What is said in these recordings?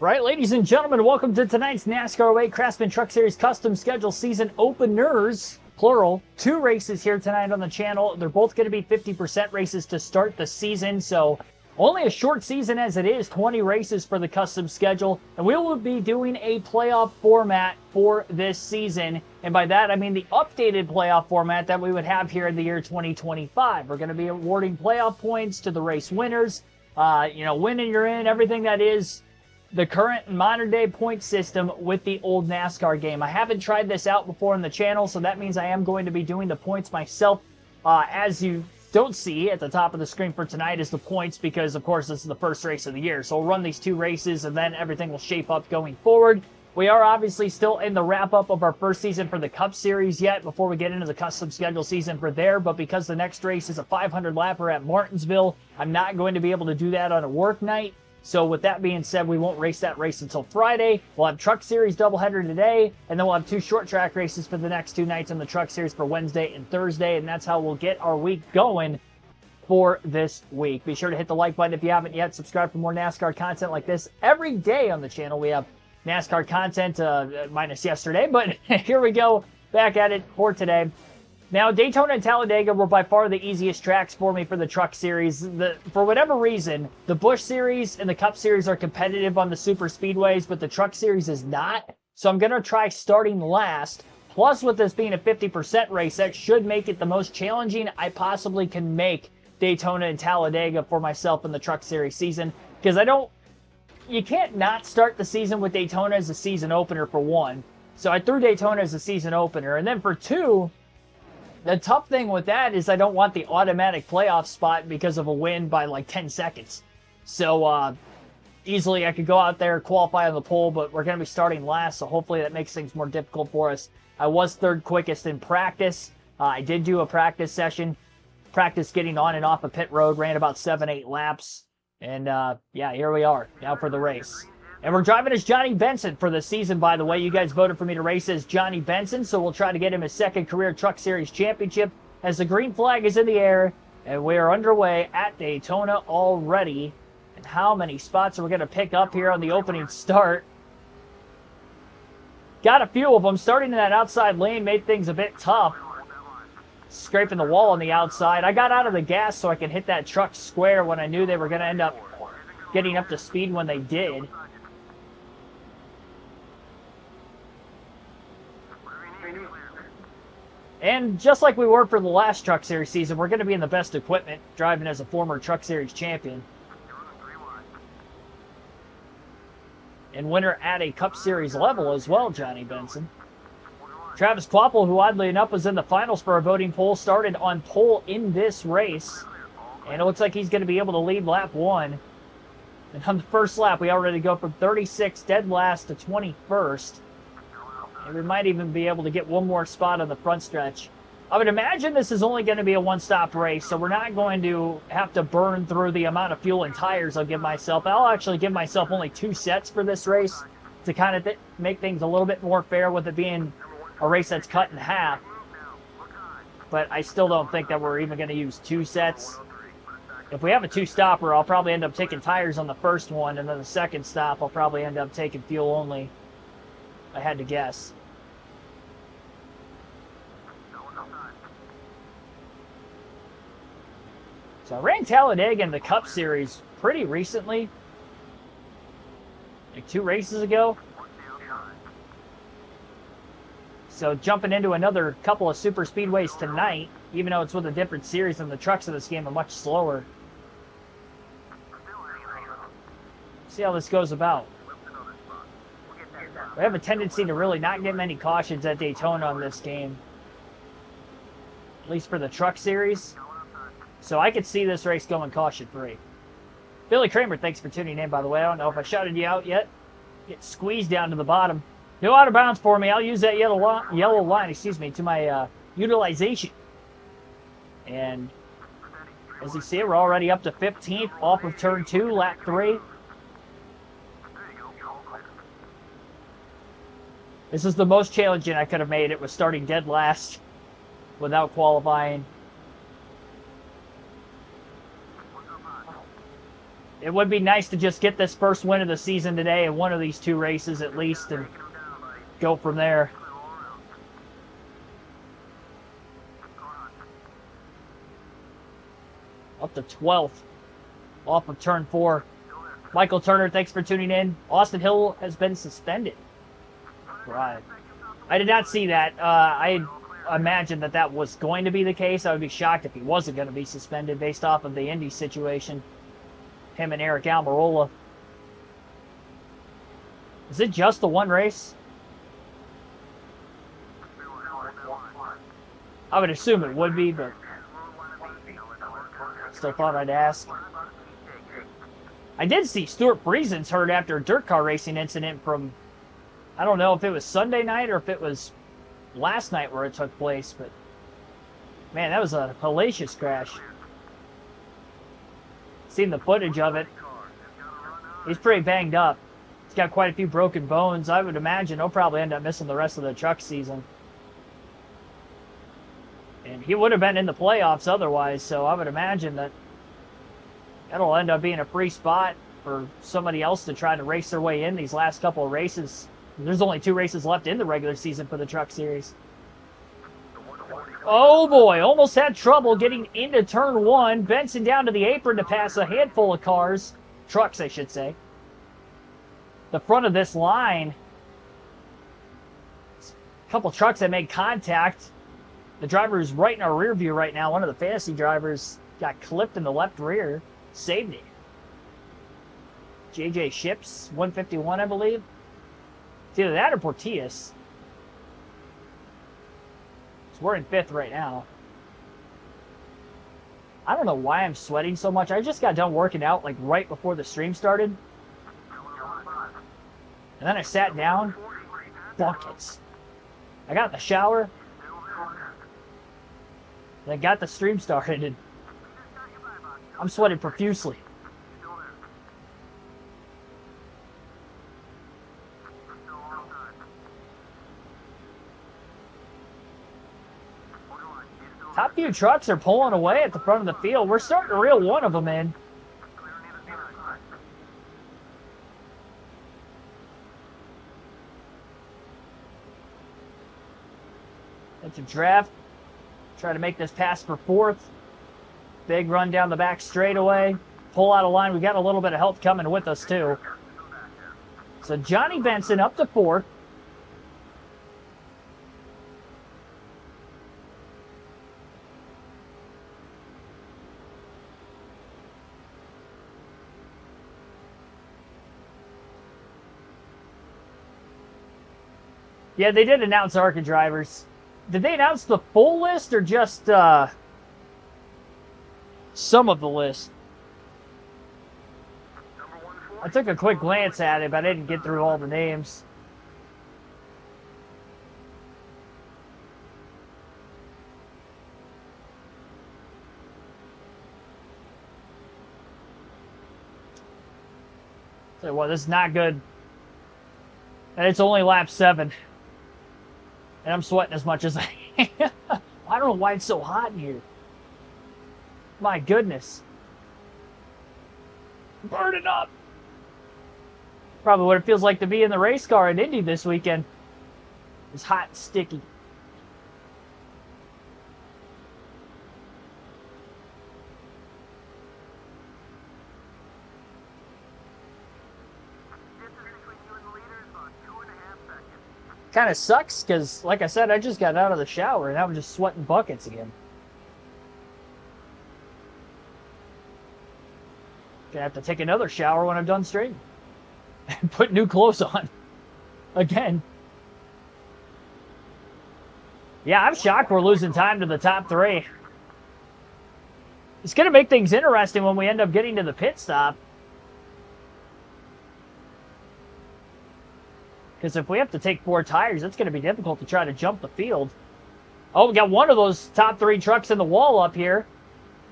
Right, ladies and gentlemen, welcome to tonight's NASCAR 08 Craftsman Truck Series Custom Schedule Season Openers, plural. 2 races here tonight on the channel. They're both going to be 50% races to start the season, so only a short season as it is, 20 races for the custom schedule. And we will be doing a playoff format for this season. And by that, I mean the updated playoff format that we would have here in the year 2025. We're going to be awarding playoff points to the race winners. Winning you're in, everything that is the current modern day point system with the old NASCAR game. I haven't tried this out before on the channel, so that means I am going to be doing the points myself. As you don't see at the top of the screen for tonight is the points, because of course this is the first race of the year. So we'll run these 2 races and then everything will shape up going forward. We are obviously still in the wrap up of our first season for the Cup Series yet before we get into the custom schedule season for there, but because the next race is a 500 lapper at Martinsville, I'm not going to be able to do that on a work night. So with that being said, we won't race that race until Friday. We'll have Truck Series doubleheader today, and then we'll have 2 short track races for the next 2 nights on the Truck Series for Wednesday and Thursday, and that's how we'll get our week going for this week. Be sure to hit the like button if you haven't yet. Subscribe for more NASCAR content like this every day on the channel. We have NASCAR content minus yesterday, but here we go, back at it for today. Now, Daytona and Talladega were by far the easiest tracks for me for the Truck Series. For whatever reason, the Busch Series and the Cup Series are competitive on the super speedways, but the Truck Series is not. So I'm going to try starting last. Plus, with this being a 50% race, that should make it the most challenging I possibly can make Daytona and Talladega for myself in the Truck Series season. Because you can't not start the season with Daytona as a season opener, for one. So I threw Daytona as a season opener. And then for 2... the tough thing with that is I don't want the automatic playoff spot because of a win by like 10 seconds. So easily I could go out there, qualify on the pole, but we're going to be starting last, so hopefully that makes things more difficult for us. I was 3rd quickest in practice. I did do a practice session, practice getting on and off a pit road, ran about 7-8 laps, and yeah, here we are now for the race. And we're driving as Johnny Benson for the season, by the way. You guys voted for me to race as Johnny Benson, so we'll try to get him his 2nd career Truck Series championship as the green flag is in the air, and we are underway at Daytona already. And how many spots are we going to pick up here on the opening start? Got a few of them. Starting in that outside lane made things a bit tough. Scraping the wall on the outside. I got out of the gas so I could hit that truck square when I knew they were going to end up getting up to speed when they did. And just like we were for the last Truck Series season, we're going to be in the best equipment, driving as a former Truck Series champion. And winner at a Cup Series level as well, Johnny Benson. Travis Kvapil, who oddly enough was in the finals for our voting poll, started on pole in this race. And it looks like he's going to be able to lead lap 1. And on the first lap, we already go from 36 dead last to 21st. And we might even be able to get one more spot on the front stretch. I would imagine this is only going to be a one-stop race, so we're not going to have to burn through the amount of fuel and tires I'll give myself. I'll actually give myself only 2 sets for this race to kind of make things a little bit more fair with it being a race that's cut in half. But I still don't think that we're even going to use 2 sets. If we have a 2-stopper, I'll probably end up taking tires on the first one, and then the second stop I'll probably end up taking fuel only. I had to guess. So I ran Talladega in the Cup Series pretty recently. Like 2 races ago. So jumping into another couple of super speedways tonight, even though it's with a different series and the trucks in this game are much slower. See how this goes about. We have a tendency to really not get many cautions at Daytona on this game. At least for the Truck Series. So I could see this race going caution-free. Billy Kramer, thanks for tuning in, by the way. I don't know if I shouted you out yet. Get squeezed down to the bottom. No out of bounds for me. I'll use that yellow line, to my utilization. And as you see, we're already up to 15th off of turn 2, lap 3. This is the most challenging I could have made. It was starting dead last without qualifying. It would be nice to just get this first win of the season today in one of these two races at least and go from there. Up to 12th off of turn 4. Michael Turner, thanks for tuning in. Austin Hill has been suspended. Right. I did not see that. I imagined that that was going to be the case. I would be shocked if he wasn't going to be suspended based off of the Indy situation. Him and Eric Almirola. Is it just the one race? I would assume it would be, but still thought I'd ask. I did see Stuart Friesen's hurt after a dirt car racing incident from, I don't know if it was Sunday night or if it was last night where it took place, but man, that was a hellacious crash. Seen the footage of it. He's pretty banged up. He's got quite a few broken bones. I would imagine he'll probably end up missing the rest of the truck season. And he would have been in the playoffs otherwise, so I would imagine that that'll end up being a free spot for somebody else to try to race their way in these last couple of races. There's only 2 races left in the regular season for the truck series. Oh boy, almost had trouble getting into turn 1. Benson down to the apron to pass a handful of cars. Trucks, I should say. The front of this line. A couple trucks that made contact. The driver who's right in our rear view right now, one of the fantasy drivers, got clipped in the left rear. Saved it. JJ Ships, 151, I believe. It's either that or Portillas. So we're in 5th right now. I don't know why I'm sweating so much. I just got done working out like right before the stream started. And then I sat down. Buckets. I got in the shower. And I got the stream started. And I'm sweating profusely. Top few trucks are pulling away at the front of the field. We're starting to reel one of them in. That's a draft. Try to make this pass for 4th. Big run down the back straightaway. Pull out of line. We got a little bit of help coming with us too. So Johnny Benson up to 4th. Yeah, they did announce ARCA drivers. Did they announce the full list or just some of the list? I took a quick glance at it, but I didn't get through all the names. So, well, this is not good. And it's only lap 7. And I'm sweating as much as I am. I don't know why it's so hot in here. My goodness. Burning up. Probably what it feels like to be in the race car at Indy this weekend. It's hot and sticky. Kind of sucks because, like I said, I just got out of the shower and I'm just sweating buckets again. Gonna have to take another shower when I'm done streaming. And put new clothes on. Again. Yeah, I'm shocked we're losing time to the top 3. It's gonna make things interesting when we end up getting to the pit stop. Because if we have to take 4 tires, it's going to be difficult to try to jump the field. Oh, we got one of those top 3 trucks in the wall up here.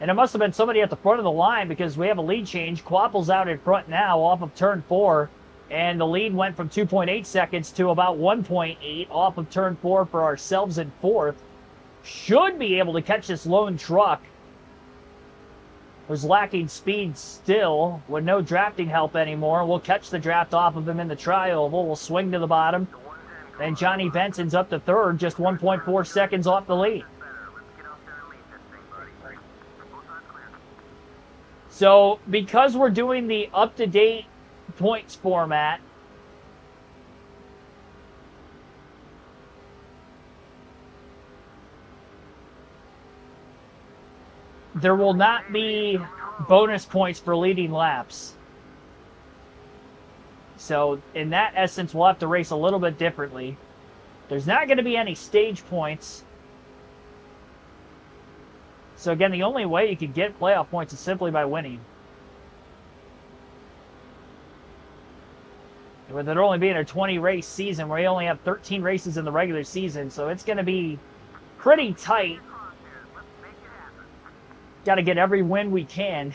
And it must have been somebody at the front of the line because we have a lead change. Quapple's out in front now off of turn 4. And the lead went from 2.8 seconds to about 1.8 off of turn 4 for ourselves in 4th. Should be able to catch this lone truck. who's lacking speed still with no drafting help anymore. We'll catch the draft off of him in the tri-oval. We'll swing to the bottom. And Johnny Benson's up to third, just 1.4 seconds off the lead. So, because we're doing the up-to-date points format, there will not be bonus points for leading laps. So, in that essence, we'll have to race a little bit differently. There's not going to be any stage points. So, again, the only way you could get playoff points is simply by winning. With it only being a 20-race season, where you only have 13 races in the regular season, so it's going to be pretty tight. Got to get every win we can.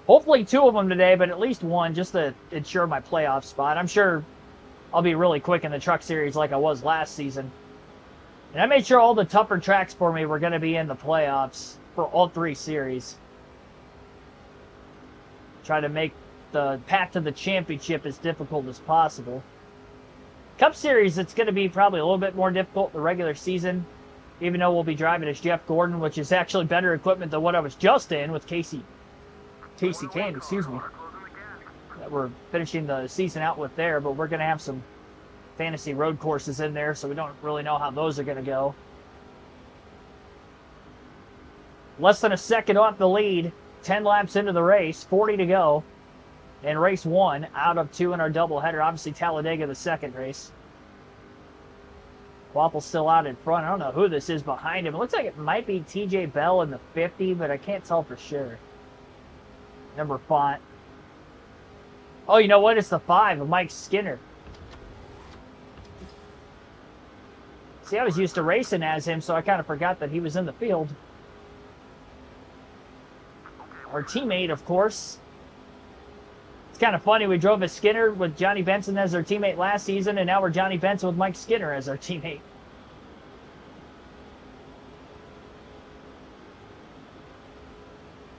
Hopefully 2 of them today, but at least 1 just to ensure my playoff spot. I'm sure I'll be really quick in the truck series like I was last season. And I made sure all the tougher tracks for me were going to be in the playoffs for all 3 series. Try to make the path to the championship as difficult as possible. Cup Series, it's going to be probably a little bit more difficult in the regular season, even though we'll be driving as Jeff Gordon, which is actually better equipment than what I was just in with Casey Kane, excuse me. That we're finishing the season out with there, but we're going to have some fantasy road courses in there, so we don't really know how those are going to go. Less than a second off the lead, 10 laps into the race, 40 to go. And race 1 out of 2 in our doubleheader. Obviously, Talladega, the second race. Wapple's still out in front. I don't know who this is behind him. It looks like it might be TJ Bell in the 50, but I can't tell for sure. Number font. Oh, you know what? It's the 5 of Mike Skinner. See, I was used to racing as him, so I kind of forgot that he was in the field. Our teammate, of course. It's kind of funny. We drove as Skinner with Johnny Benson as our teammate last season, and now we're Johnny Benson with Mike Skinner as our teammate.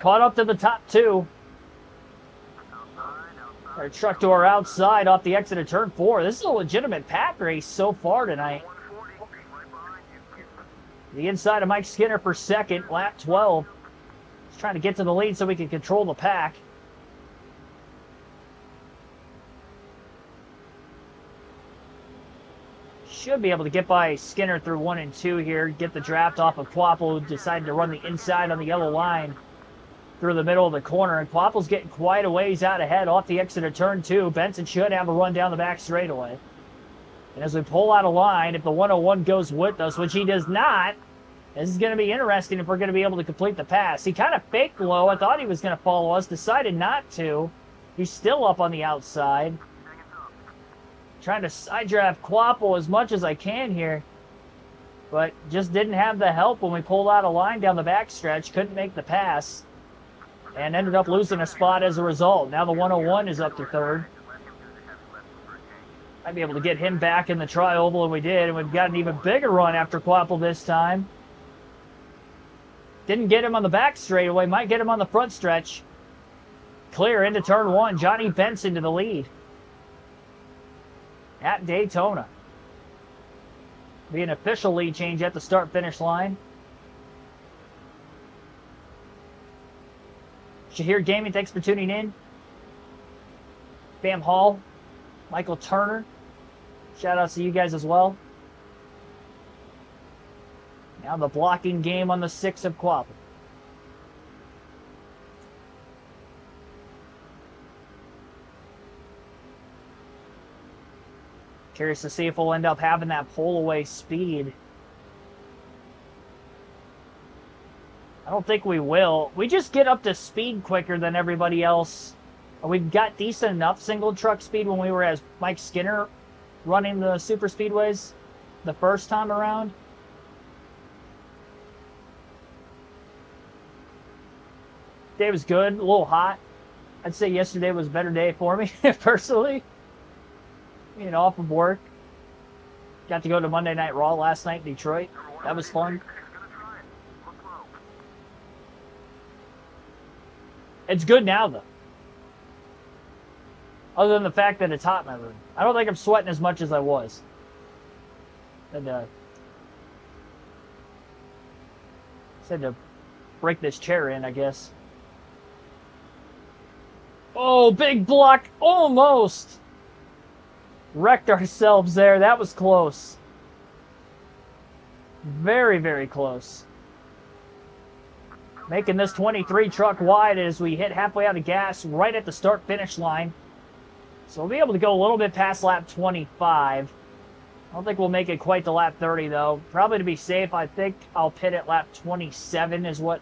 Caught up to the top 2. Our truck to our outside off the exit of turn 4. This is a legitimate pack race so far tonight. The inside of Mike Skinner for second, lap 12. He's trying to get to the lead so we can control the pack. Should be able to get by Skinner through 1 and 2 here. Get the draft off of Quapple, who decided to run the inside on the yellow line through the middle of the corner. And Quapple's getting quite a ways out ahead off the exit of turn 2. Benson should have a run down the back straightaway. And as we pull out a line, if the 101 goes with us, which he does not, this is going to be interesting if we're going to be able to complete the pass. He kind of faked low. I thought he was going to follow us. Decided not to. He's still up on the outside. Trying to side draft Quapple as much as I can here. But just didn't have the help when we pulled out a line down the backstretch. Couldn't make the pass. And ended up losing a spot as a result. Now the 101 is up to third. Might be able to get him back in the tri-oval, and we did. And we've got an even bigger run after Quapple this time. Didn't get him on the back straightaway. Might get him on the front stretch. Clear into turn 1. Johnny Benson to the lead. At Daytona. Be an official lead change at the start-finish line. Shahir Gaming, thanks for tuning in. Bam Hall, Michael Turner. Shout outs to you guys as well. Now the blocking game on the 6 of Quapple. Curious to see if we'll end up having that pull-away speed. I don't think we will. We just get up to speed quicker than everybody else. We've got decent enough single truck speed when we were as Mike Skinner running the super speedways the first time around. Day was good, a little hot. I'd say yesterday was a better day for me, personally. You know, off of work. Got to go to Monday Night Raw last night in Detroit. That was fun. It's good now, though. Other than the fact that it's hot in my room. I don't think I'm sweating as much as I was. And, said to break this chair in, I guess. Oh, big block. Almost. Wrecked ourselves there. That was close. Very, very close. Making this 23 truck wide as we hit halfway out of gas right at the start-finish line. So we'll be able to go a little bit past lap 25. I don't think we'll make it quite to lap 30, though. Probably to be safe, I think I'll pit at lap 27 is what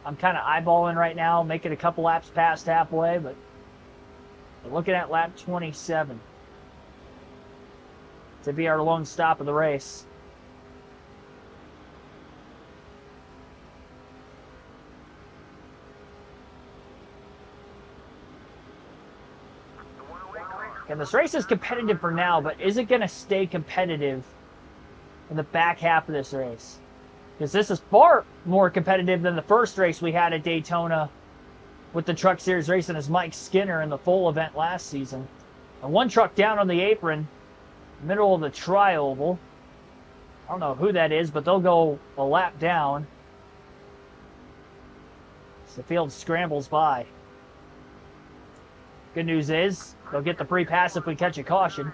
I'm kind of eyeballing right now. Make it a couple laps past halfway, but looking at lap 27 to be our lone stop of the race. And this race is competitive for now, but is it going to stay competitive in the back half of this race? Because this is far more competitive than the first race we had at Daytona with the Truck Series racing as Mike Skinner in the full event last season. And one truck down on the apron, middle of the tri-oval. I don't know who that is, but they'll go a lap down as the field scrambles by. Good news is, they'll get the free pass if we catch a caution.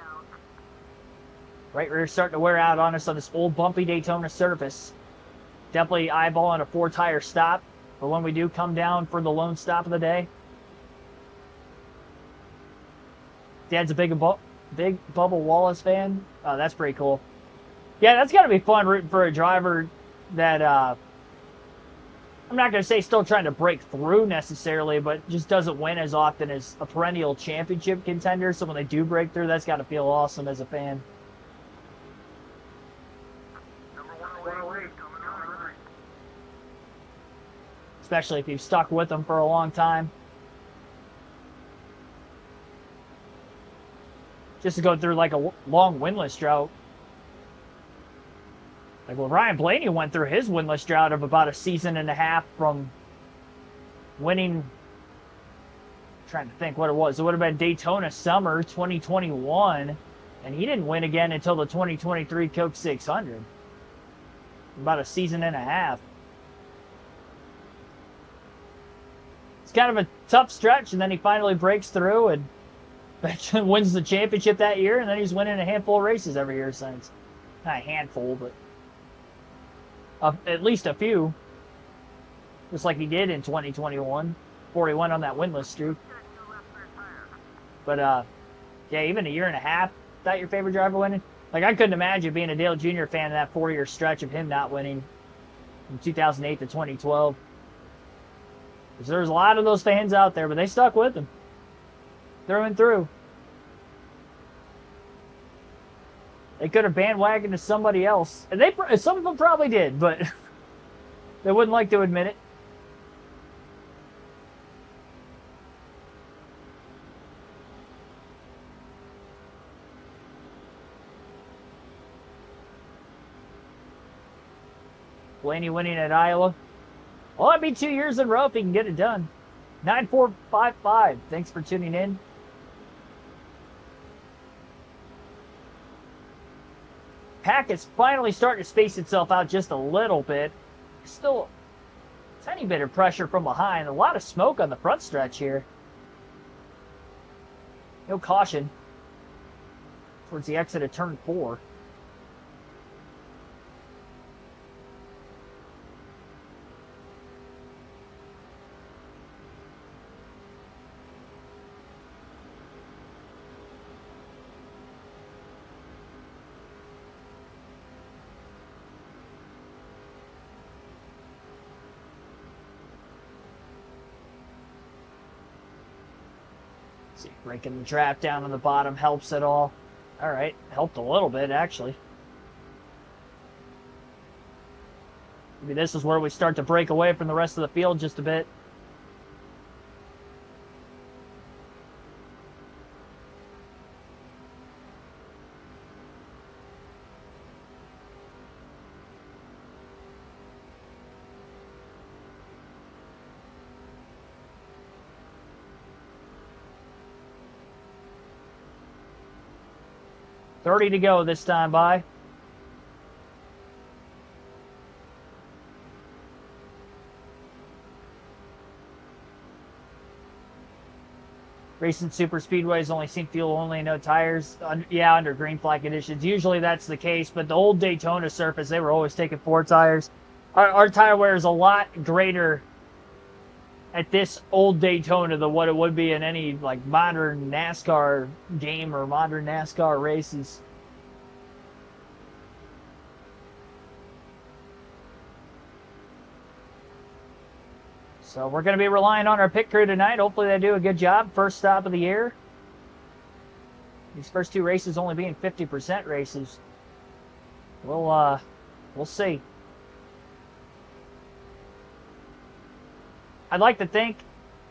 Right rear starting to wear out on us on this old bumpy Daytona surface. Definitely eyeballing a 4-tire stop for when we do come down for the lone stop of the day. Dad's a big Bubba Wallace fan. Oh, that's pretty cool. Yeah, that's got to be fun rooting for a driver that, I'm not going to say still trying to break through necessarily, but just doesn't win as often as a perennial championship contender. So when they do break through, that's got to feel awesome as a fan. Especially if you've stuck with them for a long time. Just to go through like a long winless drought. Like when Ryan Blaney went through his winless drought of about a season and a half from winning, I'm trying to think what it was. It would have been Daytona Summer 2021, and he didn't win again until the 2023 Coke 600. About a season and a half. It's kind of a tough stretch, and then he finally breaks through and wins the championship that year, and then he's winning a handful of races every year since. Not a handful, but at least a few. Just like he did in 2021 before he went on that winless streak. But, yeah, even a year and a half, is that your favorite driver winning? Like, I couldn't imagine being a Dale Jr. fan in that 4-year stretch of him not winning from 2008 to 2012. Because there's a lot of those fans out there, but they stuck with him. Through and through. They could have bandwagoned to somebody else. And some of them probably did, but they wouldn't like to admit it. Blaney winning at Iowa. Well, that'd be 2 years in a row if he can get it done. 9455. Thanks for tuning in. Pack is finally starting to space itself out just a little bit. Still a tiny bit of pressure from behind. A lot of smoke on the front stretch here. No caution towards the exit of turn 4. See, breaking the draft down on the bottom helps at all. All right, helped a little bit, actually. Maybe this is where we start to break away from the rest of the field just a bit. 30 to go this time by. Recent super speedways only seen fuel only, no tires. Yeah, under green flag conditions. Usually that's the case, but the old Daytona surface, they were always taking 4 tires. Our tire wear is a lot greater at this old Daytona than what it would be in any like modern NASCAR game or modern NASCAR races. So we're going to be relying on our pit crew tonight. Hopefully they do a good job. First stop of the year. These first 2 races only being 50% races. We'll see. I'd like to think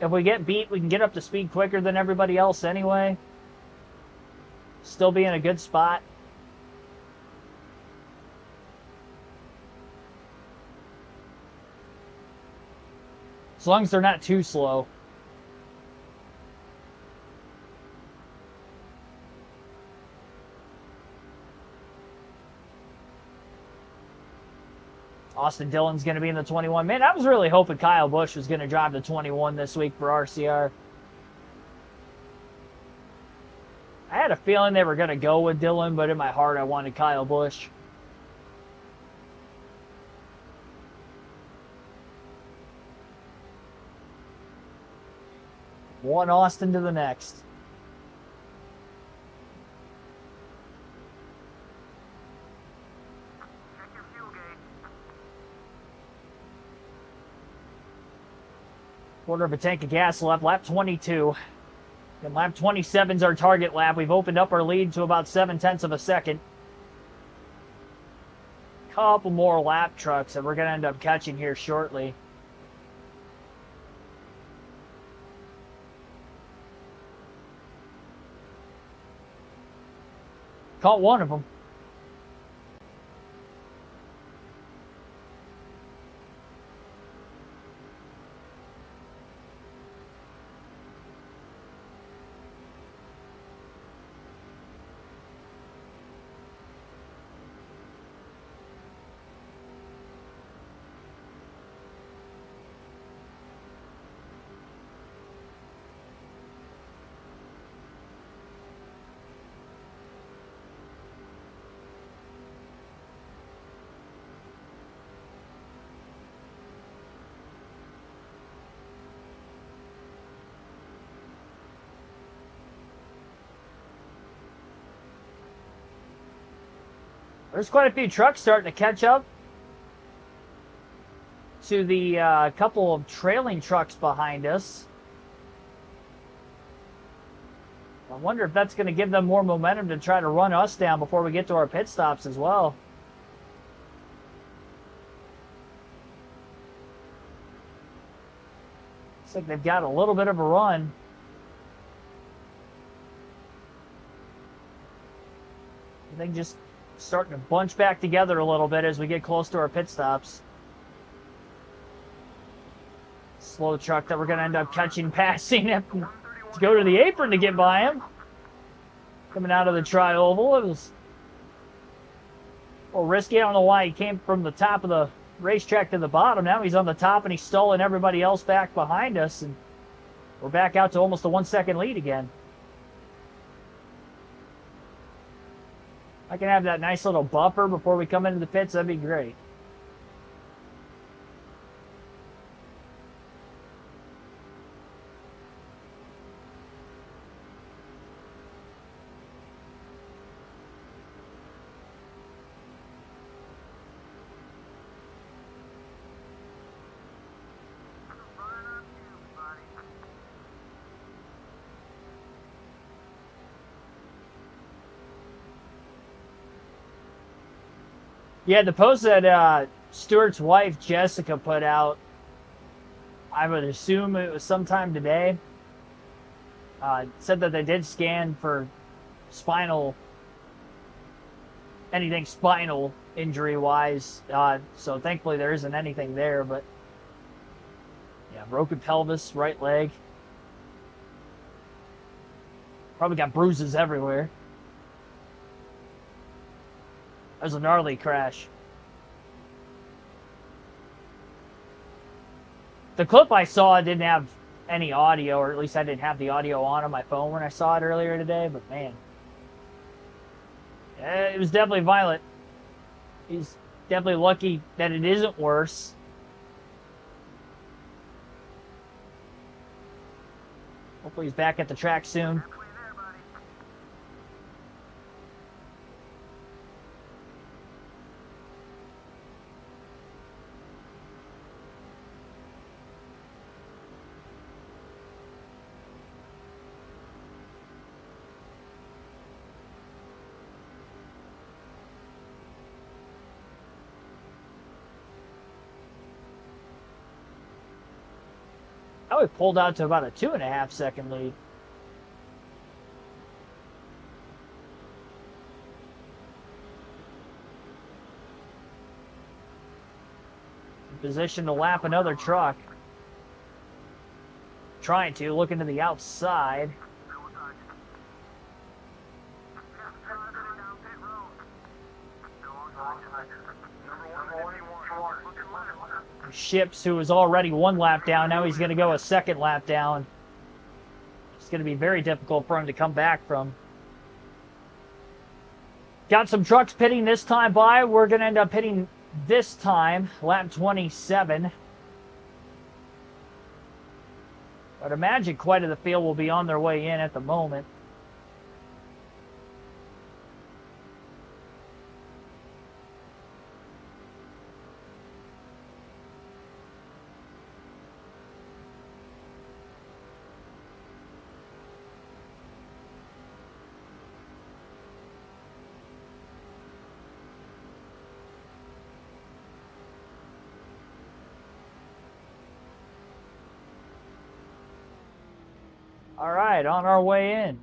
if we get beat, we can get up to speed quicker than everybody else anyway. Still be in a good spot. As long as they're not too slow. Austin Dillon's going to be in the 21. Man, I was really hoping Kyle Busch was going to drive the 21 this week for RCR. I had a feeling they were going to go with Dillon, but in my heart I wanted Kyle Busch. One Austin to the next. Quarter of a tank of gas left, lap 22. And lap 27 is our target lap. We've opened up our lead to about 0.7 of a second. Couple more lap trucks that we're going to end up catching here shortly. Caught one of them. There's quite a few trucks starting to catch up to the couple of trailing trucks behind us. I wonder if that's going to give them more momentum to try to run us down before we get to our pit stops as well. Looks like they've got a little bit of a run. I think just starting to bunch back together a little bit as we get close to our pit stops. Slow truck that we're going to end up catching, passing him to go to the apron to get by him. Coming out of the tri-oval. It was a little risky. I don't know why he came from the top of the racetrack to the bottom. Now he's on the top and he's stalling everybody else back behind us. And we're back out to almost a 1 second lead again. I can have that nice little buffer before we come into the pits. That'd be great. Yeah, the post that Stewart's wife, Jessica, put out, I would assume it was sometime today, said that they did scan for anything spinal injury-wise. So thankfully there isn't anything there, but yeah, broken pelvis, right leg. Probably got bruises everywhere. That was a gnarly crash. The clip I saw didn't have any audio, or at least I didn't have the audio on my phone when I saw it earlier today, but man. It was definitely violent. He's definitely lucky that it isn't worse. Hopefully he's back at the track soon. I would pulled out to about a 2.5 second lead. In position to lap another truck. Trying to, looking to the outside. Ships, who was already 1 lap down, now he's going to go a 2nd lap down. It's going to be very difficult for him to come back from. Got some trucks pitting this time by. We're going to end up pitting this time, lap 27. I'd imagine quite of the field will be on their way in at the moment. All right, on our way in.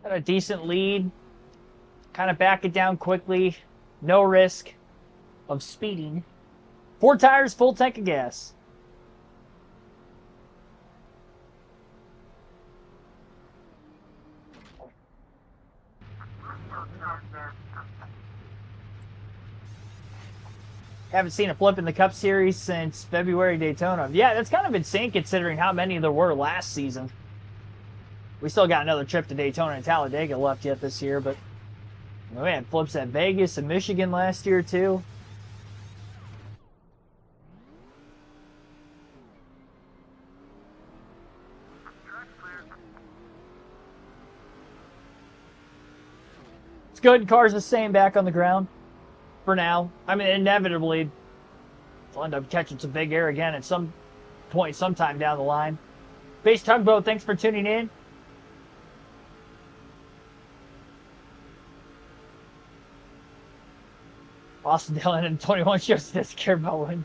Got a decent lead. Kind of back it down quickly. No risk of speeding. 4 tires, full tank of gas. Haven't seen a flip in the Cup Series since February Daytona. Yeah, that's kind of insane considering how many there were last season. We still got another trip to Daytona and Talladega left yet this year, but we had flips at Vegas and Michigan last year too. It's good. Car's the same back on the ground. For now. I mean, inevitably, we'll end up catching some big air again at some point, sometime down the line. Base Tugboat, thanks for tuning in. Austin Dillon and 21 shows this care about one.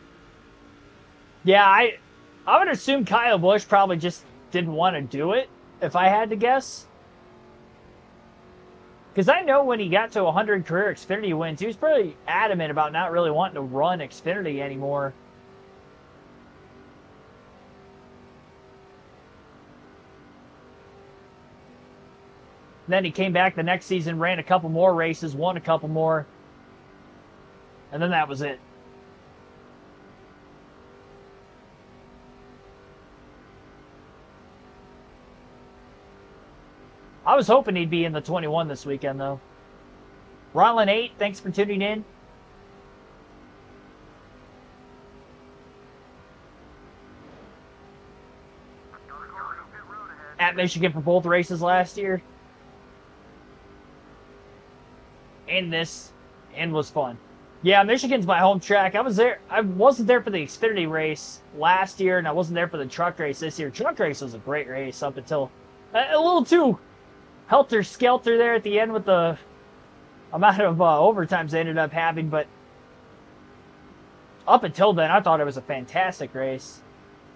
Yeah, I would assume Kyle Busch probably just didn't want to do it, if I had to guess. Because I know when he got to 100 career Xfinity wins, he was pretty adamant about not really wanting to run Xfinity anymore. Then he came back the next season, ran a couple more races, won a couple more. And then that was it. I was hoping he'd be in the 21 this weekend, though. Ronlin 8, thanks for tuning in. At Michigan for both races last year. And this. And was fun. Yeah, Michigan's my home track. I was there. I wasn't there for the Xfinity race last year, and I wasn't there for the truck race this year. Truck race was a great race up until a little too helter-skelter there at the end with the amount of overtimes they ended up having, but up until then, I thought it was a fantastic race.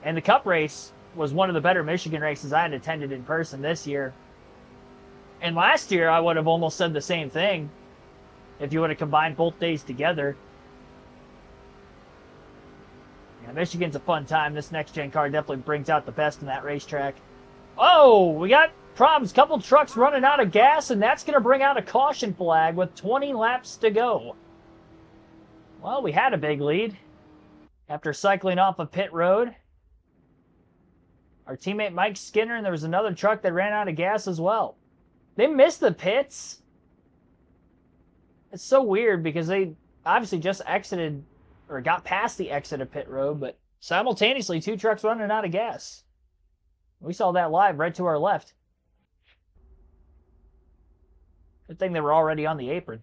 And the Cup race was one of the better Michigan races I had attended in person this year. And last year, I would have almost said the same thing if you would have combined both days together. Yeah, Michigan's a fun time. This next-gen car definitely brings out the best in that racetrack. Oh, we got problems. Couple trucks running out of gas, and that's going to bring out a caution flag with 20 laps to go. Well, we had a big lead after cycling off of pit road. Our teammate Mike Skinner, and there was another truck that ran out of gas as well. They missed the pits. It's so weird because they obviously just exited or got past the exit of pit road, but simultaneously 2 trucks running out of gas. We saw that live right to our left. Good thing they were already on the apron.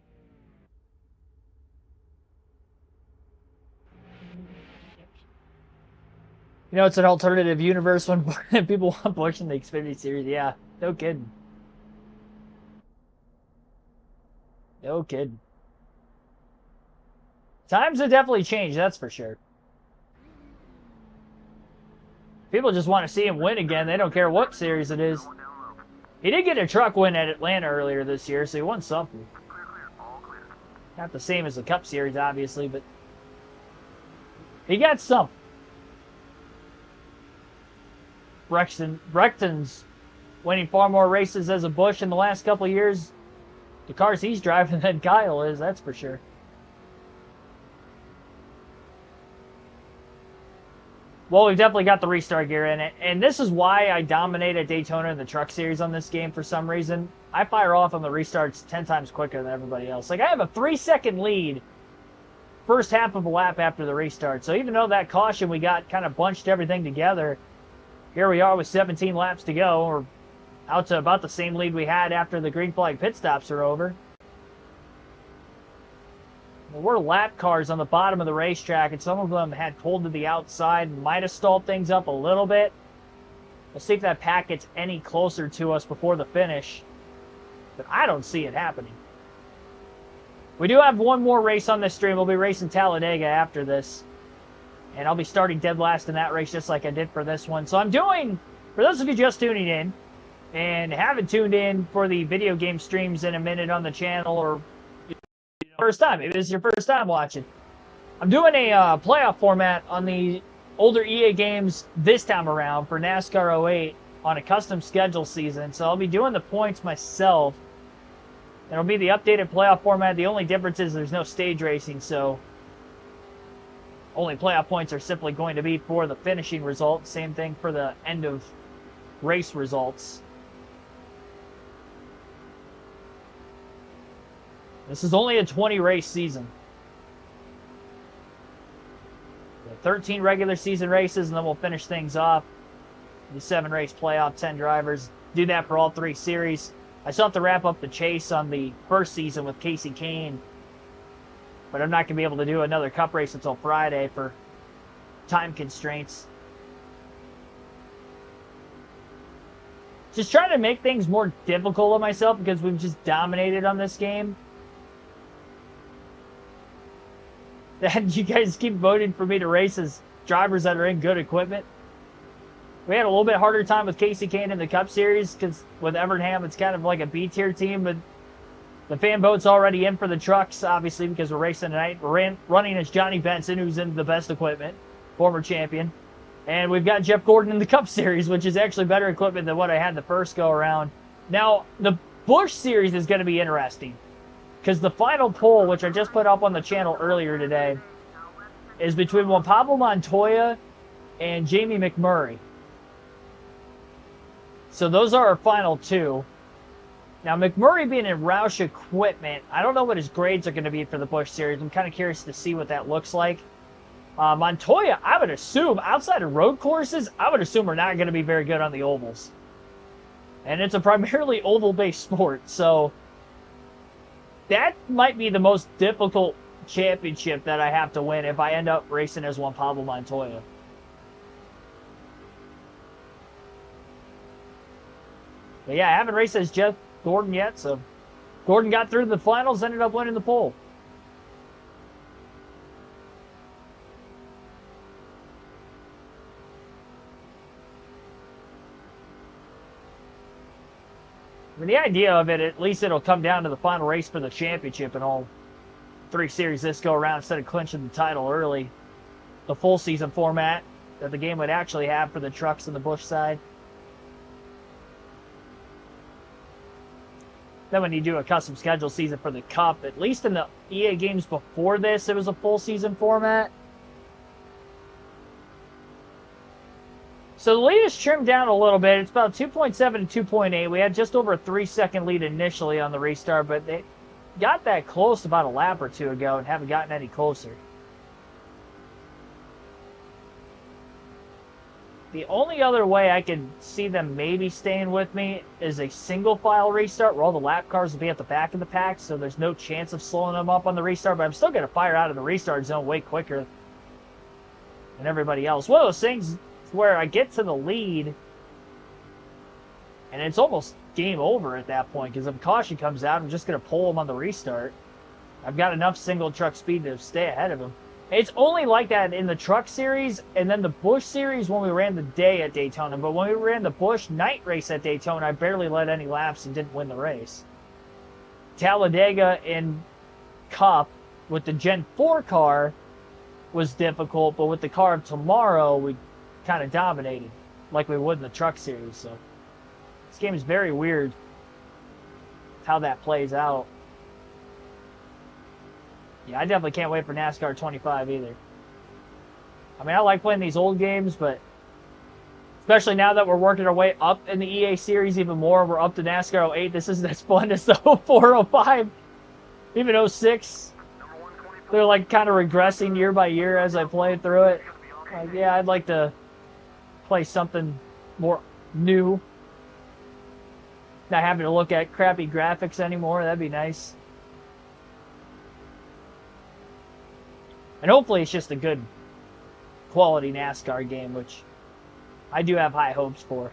You know, it's an alternative universe when people want Busch in the Xfinity Series. Yeah, no kidding. No kidding. Times have definitely changed, that's for sure. People just want to see him win again. They don't care what series it is. He did get a truck win at Atlanta earlier this year, so he won something. Not the same as the Cup Series, obviously, but he got something. Brechton's winning far more races as a Busch in the last couple of years. The cars he's driving than Kyle is, that's for sure. Well, we've definitely got the restart gear in it, and this is why I dominate at Daytona in the Truck Series on this game for some reason. I fire off on the restarts 10 times quicker than everybody else. Like, I have a 3-second lead first half of a lap after the restart, so even though that caution we got kind of bunched everything together, here we are with 17 laps to go, or out to about the same lead we had after the green flag pit stops are over. Well, we're lap cars on the bottom of the racetrack, and some of them had pulled to the outside and might have stalled things up a little bit. We'll see if that pack gets any closer to us before the finish, but I don't see it happening. We do have one more race on this stream. We'll be racing Talladega after this, and I'll be starting dead last in that race just like I did for this one. So I'm doing, for those of you just tuning in and haven't tuned in for the video game streams in a minute on the channel, or first time, if it's your first time watching, I'm doing a playoff format on the older EA games this time around for NASCAR 08 on a custom schedule season. So I'll be doing the points myself. It'll be the updated playoff format. The only difference is there's no stage racing, so only playoff points are simply going to be for the finishing result. Same thing for the end of race results. This is only a 20-race season. 13 regular season races, and then we'll finish things off. The 7-race playoff, 10 drivers. Do that for all 3 series. I still have to wrap up the chase on the first season with Casey Kane, but I'm not going to be able to do another Cup race until Friday for time constraints. Just trying to make things more difficult on myself because we've just dominated on this game. That you guys keep voting for me to race as drivers that are in good equipment. We had a little bit harder time with Casey Kane in the Cup Series because with Evernham, it's kind of like a B-tier team, but the fan vote's already in for the trucks, obviously, because we're racing tonight. We're running as Johnny Benson, who's in the best equipment, former champion. And we've got Jeff Gordon in the Cup Series, which is actually better equipment than what I had the first go-around. Now, the Busch Series is going to be interesting, because the final poll, which I just put up on the channel earlier today, is between Juan Pablo Montoya and Jamie McMurray. So those are our final 2. Now, McMurray being in Roush equipment, I don't know what his grades are going to be for the Busch Series. I'm kind of curious to see what that looks like. Montoya, I would assume, outside of road courses, I would assume we're not going to be very good on the ovals. And it's a primarily oval-based sport, so that might be the most difficult championship that I have to win if I end up racing as Juan Pablo Montoya. But yeah, I haven't raced as Jeff Gordon yet, so Gordon got through the finals, ended up winning the pole. I mean, the idea of it, at least it'll come down to the final race for the championship in all 3 series this go around instead of clinching the title early. The full season format that the game would actually have for the trucks and the Busch side. Then when you do a custom schedule season for the Cup, at least in the EA games before this, it was a full season format. So the lead is trimmed down a little bit. It's about 2.7 to 2.8. We had just over a 3-second lead initially on the restart, but they got that close about a lap or two ago and haven't gotten any closer. The only other way I could see them maybe staying with me is a single file restart where all the lap cars will be at the back of the pack, so there's no chance of slowing them up on the restart, but I'm still going to fire out of the restart zone way quicker than everybody else. One of those things where I get to the lead and it's almost game over at that point, because if caution comes out, I'm just going to pull them on the restart. I've got enough single truck speed to stay ahead of them. It's only like that in the truck series and then the Busch series when we ran the day at Daytona. But when we ran the Busch night race at Daytona, I barely led any laps and didn't win the race. Talladega in Cup with the Gen 4 car was difficult, but with the car of tomorrow, we kind of dominated like we would in the truck series. So this game is very weird how that plays out. Yeah, I definitely can't wait for NASCAR 25 either. I mean, I like playing these old games, but especially now that we're working our way up in the EA series even more, we're up to NASCAR 08. This isn't as fun as the 04, 05, even 06. They're like kind of regressing year by year as I play through it. Like, yeah, I'd like to play something more new. Not having to look at crappy graphics anymore. That'd be nice. And hopefully it's just a good quality NASCAR game, which I do have high hopes for.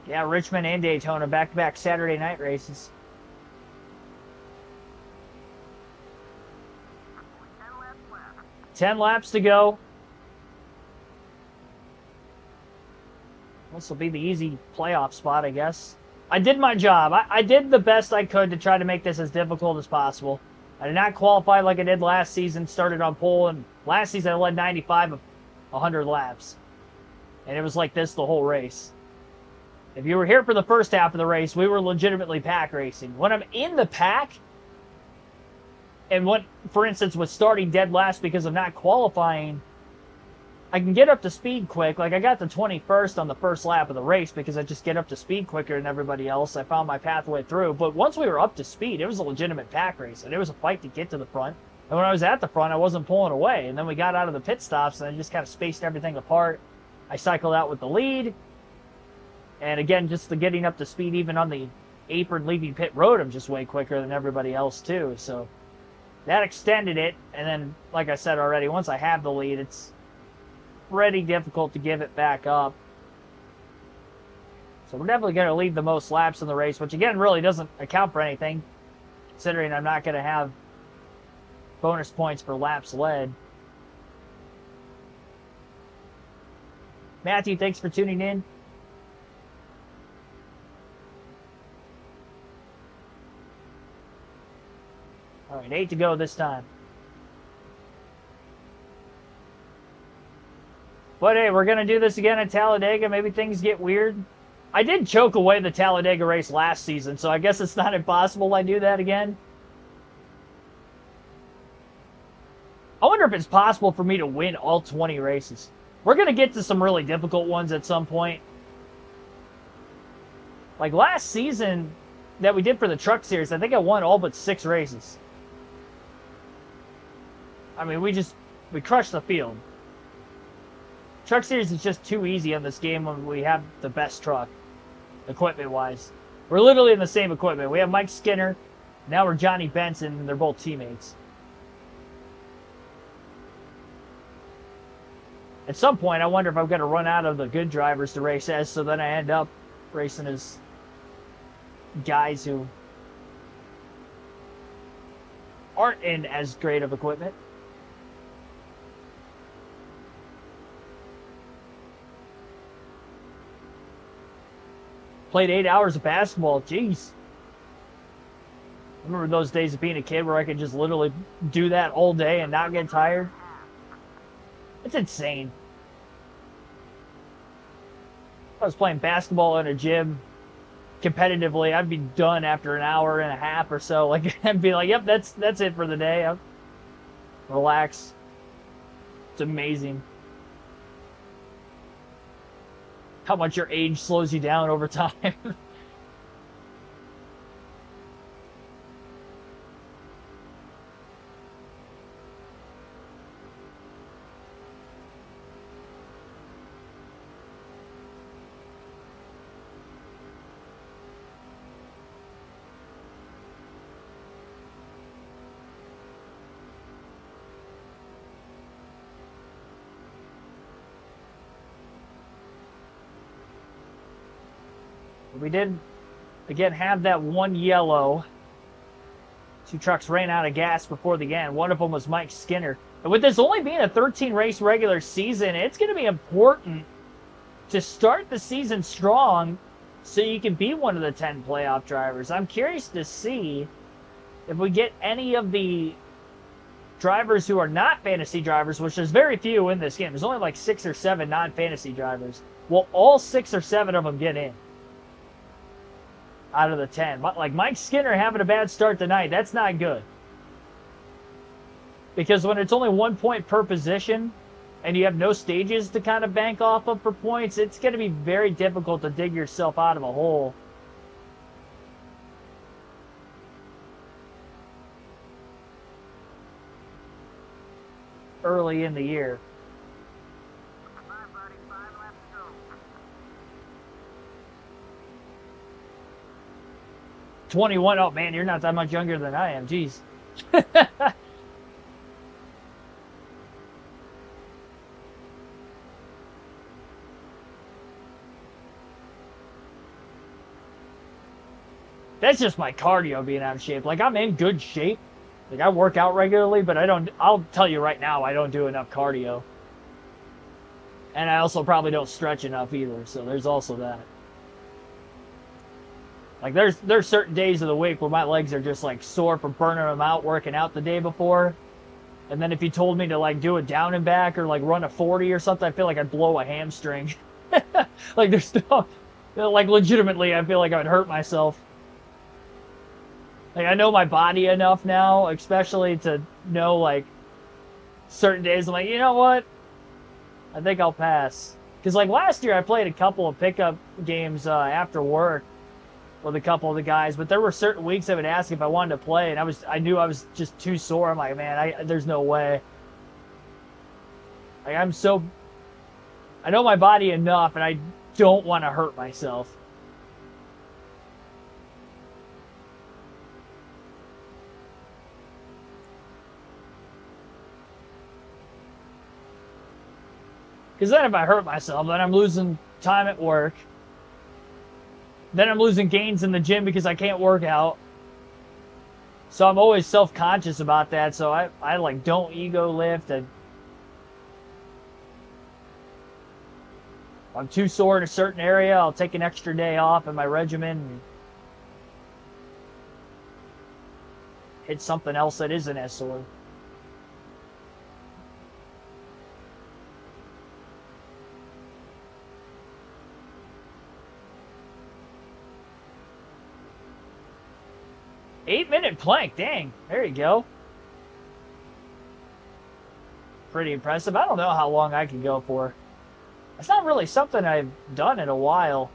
Yeah, Richmond and Daytona, back-to-back Saturday night races. 10 laps to go. This will be the easy playoff spot, I guess. I did my job. I did the best I could to try to make this as difficult as possible. I did not qualify like I did last season, started on pole, and last season I led 95 of 100 laps. And it was like this the whole race. If you were here for the first half of the race, we were legitimately pack racing. When I'm in the pack, and what, for instance, with starting dead last because of not qualifying, I can get up to speed quick. Like, I got to 21st on the first lap of the race because I just get up to speed quicker than everybody else. I found my pathway through. But once we were up to speed, it was a legitimate pack race, and it was a fight to get to the front. And when I was at the front, I wasn't pulling away. And then we got out of the pit stops, and I just kind of spaced everything apart. I cycled out with the lead. And again, just the getting up to speed, even on the apron leaving pit road, I'm just way quicker than everybody else too. So that extended it. And then, like I said already, once I have the lead, it's pretty difficult to give it back up. So we're definitely going to lead the most laps in the race, which again really doesn't account for anything, considering I'm not going to have bonus points for laps led. Matthew, thanks for tuning in. All right, 8 to go this time. But hey, we're going to do this again at Talladega. Maybe things get weird. I did choke away the Talladega race last season, so I guess it's not impossible I do that again. I wonder if it's possible for me to win all 20 races. We're going to get to some really difficult ones at some point. Like last season that we did for the Truck Series, I think I won all but 6 races. I mean, we crushed the field. Truck Series is just too easy on this game when we have the best truck, equipment-wise. We're literally in the same equipment. We have Mike Skinner, now we're Johnny Benson, and they're both teammates. At some point, I wonder if I'm going to run out of the good drivers to race as, so then I end up racing as guys who aren't in as great of equipment. Played 8 hours of basketball. Jeez. I remember those days of being a kid where I could just literally do that all day and not get tired. It's insane. If I was playing basketball in a gym competitively, I'd be done after an hour and a half or so. Like, I'd be like, yep, that's it for the day. I'll relax. It's amazing how much your age slows you down over time. We did, again, have that one yellow. 2 trucks ran out of gas before the end. One of them was Mike Skinner. And with this only being a 13-race regular season, it's going to be important to start the season strong so you can be one of the 10 playoff drivers. I'm curious to see if we get any of the drivers who are not fantasy drivers, which there's very few in this game. There's only like 6 or 7 non-fantasy drivers. Will all 6 or 7 of them get in out of the 10? Like Mike Skinner having a bad start tonight, that's not good. Because when it's only 1 point per position and you have no stages to kind of bank off of for points, it's going to be very difficult to dig yourself out of a hole. Early in the year. 21. Oh man, you're not that much younger than I am. Jeez. That's just my cardio being out of shape. Like, I'm in good shape. Like, I work out regularly, but I'll tell you right now, I don't do enough cardio. And I also probably don't stretch enough either, so there's also that. Like, there's certain days of the week where my legs are just, like, sore from burning them out, working out the day before. And then if you told me to, like, do a down and back or, like, run a 40 or something, I feel like I'd blow a hamstring. Like, there's no... Like, legitimately, I feel like I would hurt myself. Like, I know my body enough now, especially to know, like, certain days I'm like, you know what? I think I'll pass. Because, like, last year I played a couple of pickup games after work with a couple of the guys, but there were certain weeks I would ask if I wanted to play, and I knew I was just too sore. I'm like, man, there's no way. Like, I know my body enough, and I don't want to hurt myself. Because then if I hurt myself, then I'm losing time at work. Then I'm losing gains in the gym because I can't work out. So I'm always self-conscious about that. So I like, don't ego lift. And if I'm too sore in a certain area, I'll take an extra day off in my regimen and hit something else that isn't as sore. Eight-minute plank, dang. There you go. Pretty impressive. I don't know how long I can go for. It's not really something I've done in a while.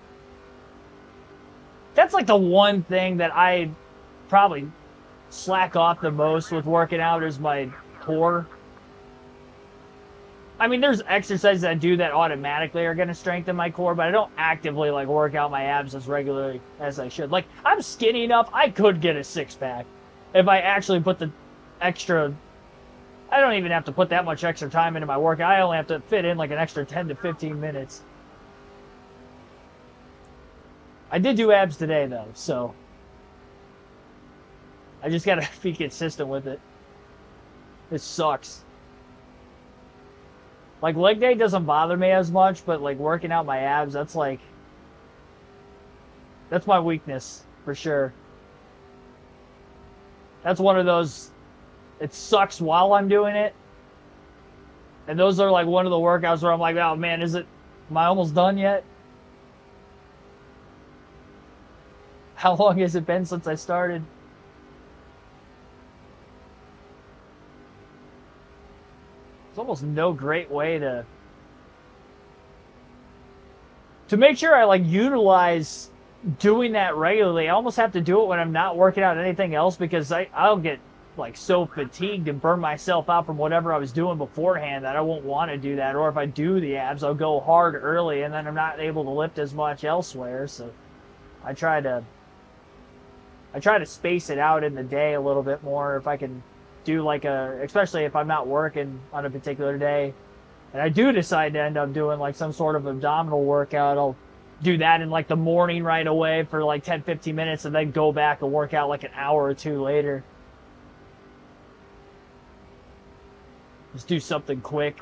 That's like the one thing that I probably slack off the most with working out is my core. I mean, there's exercises I do that automatically are going to strengthen my core, but I don't actively, like, work out my abs as regularly as I should. Like, I'm skinny enough, I could get a six-pack if I actually put the extra... I don't even have to put that much extra time into my workout. I only have to fit in, like, an extra 10 to 15 minutes. I did do abs today, though, so... I just got to be consistent with it. It sucks. Like, leg day doesn't bother me as much, but, like, working out my abs, that's, like... That's my weakness, for sure. That's one of those, it sucks while I'm doing it. And those are like one of the workouts where I'm like, oh man, am I almost done yet? How long has it been since I started? There's almost no great way to make sure I like utilize doing that regularly. I almost have to do it when I'm not working out anything else, because I'll get like so fatigued and burn myself out from whatever I was doing beforehand that I won't want to do that. Or if I do the abs, I'll go hard early and then I'm not able to lift as much elsewhere. So I try to space it out in the day a little bit more if I can do like especially if I'm not working on a particular day and I do decide to end up doing like some sort of abdominal workout, I'll do that in like the morning right away for like 10-15 minutes and then go back and work out like an hour or two later. Just do something quick.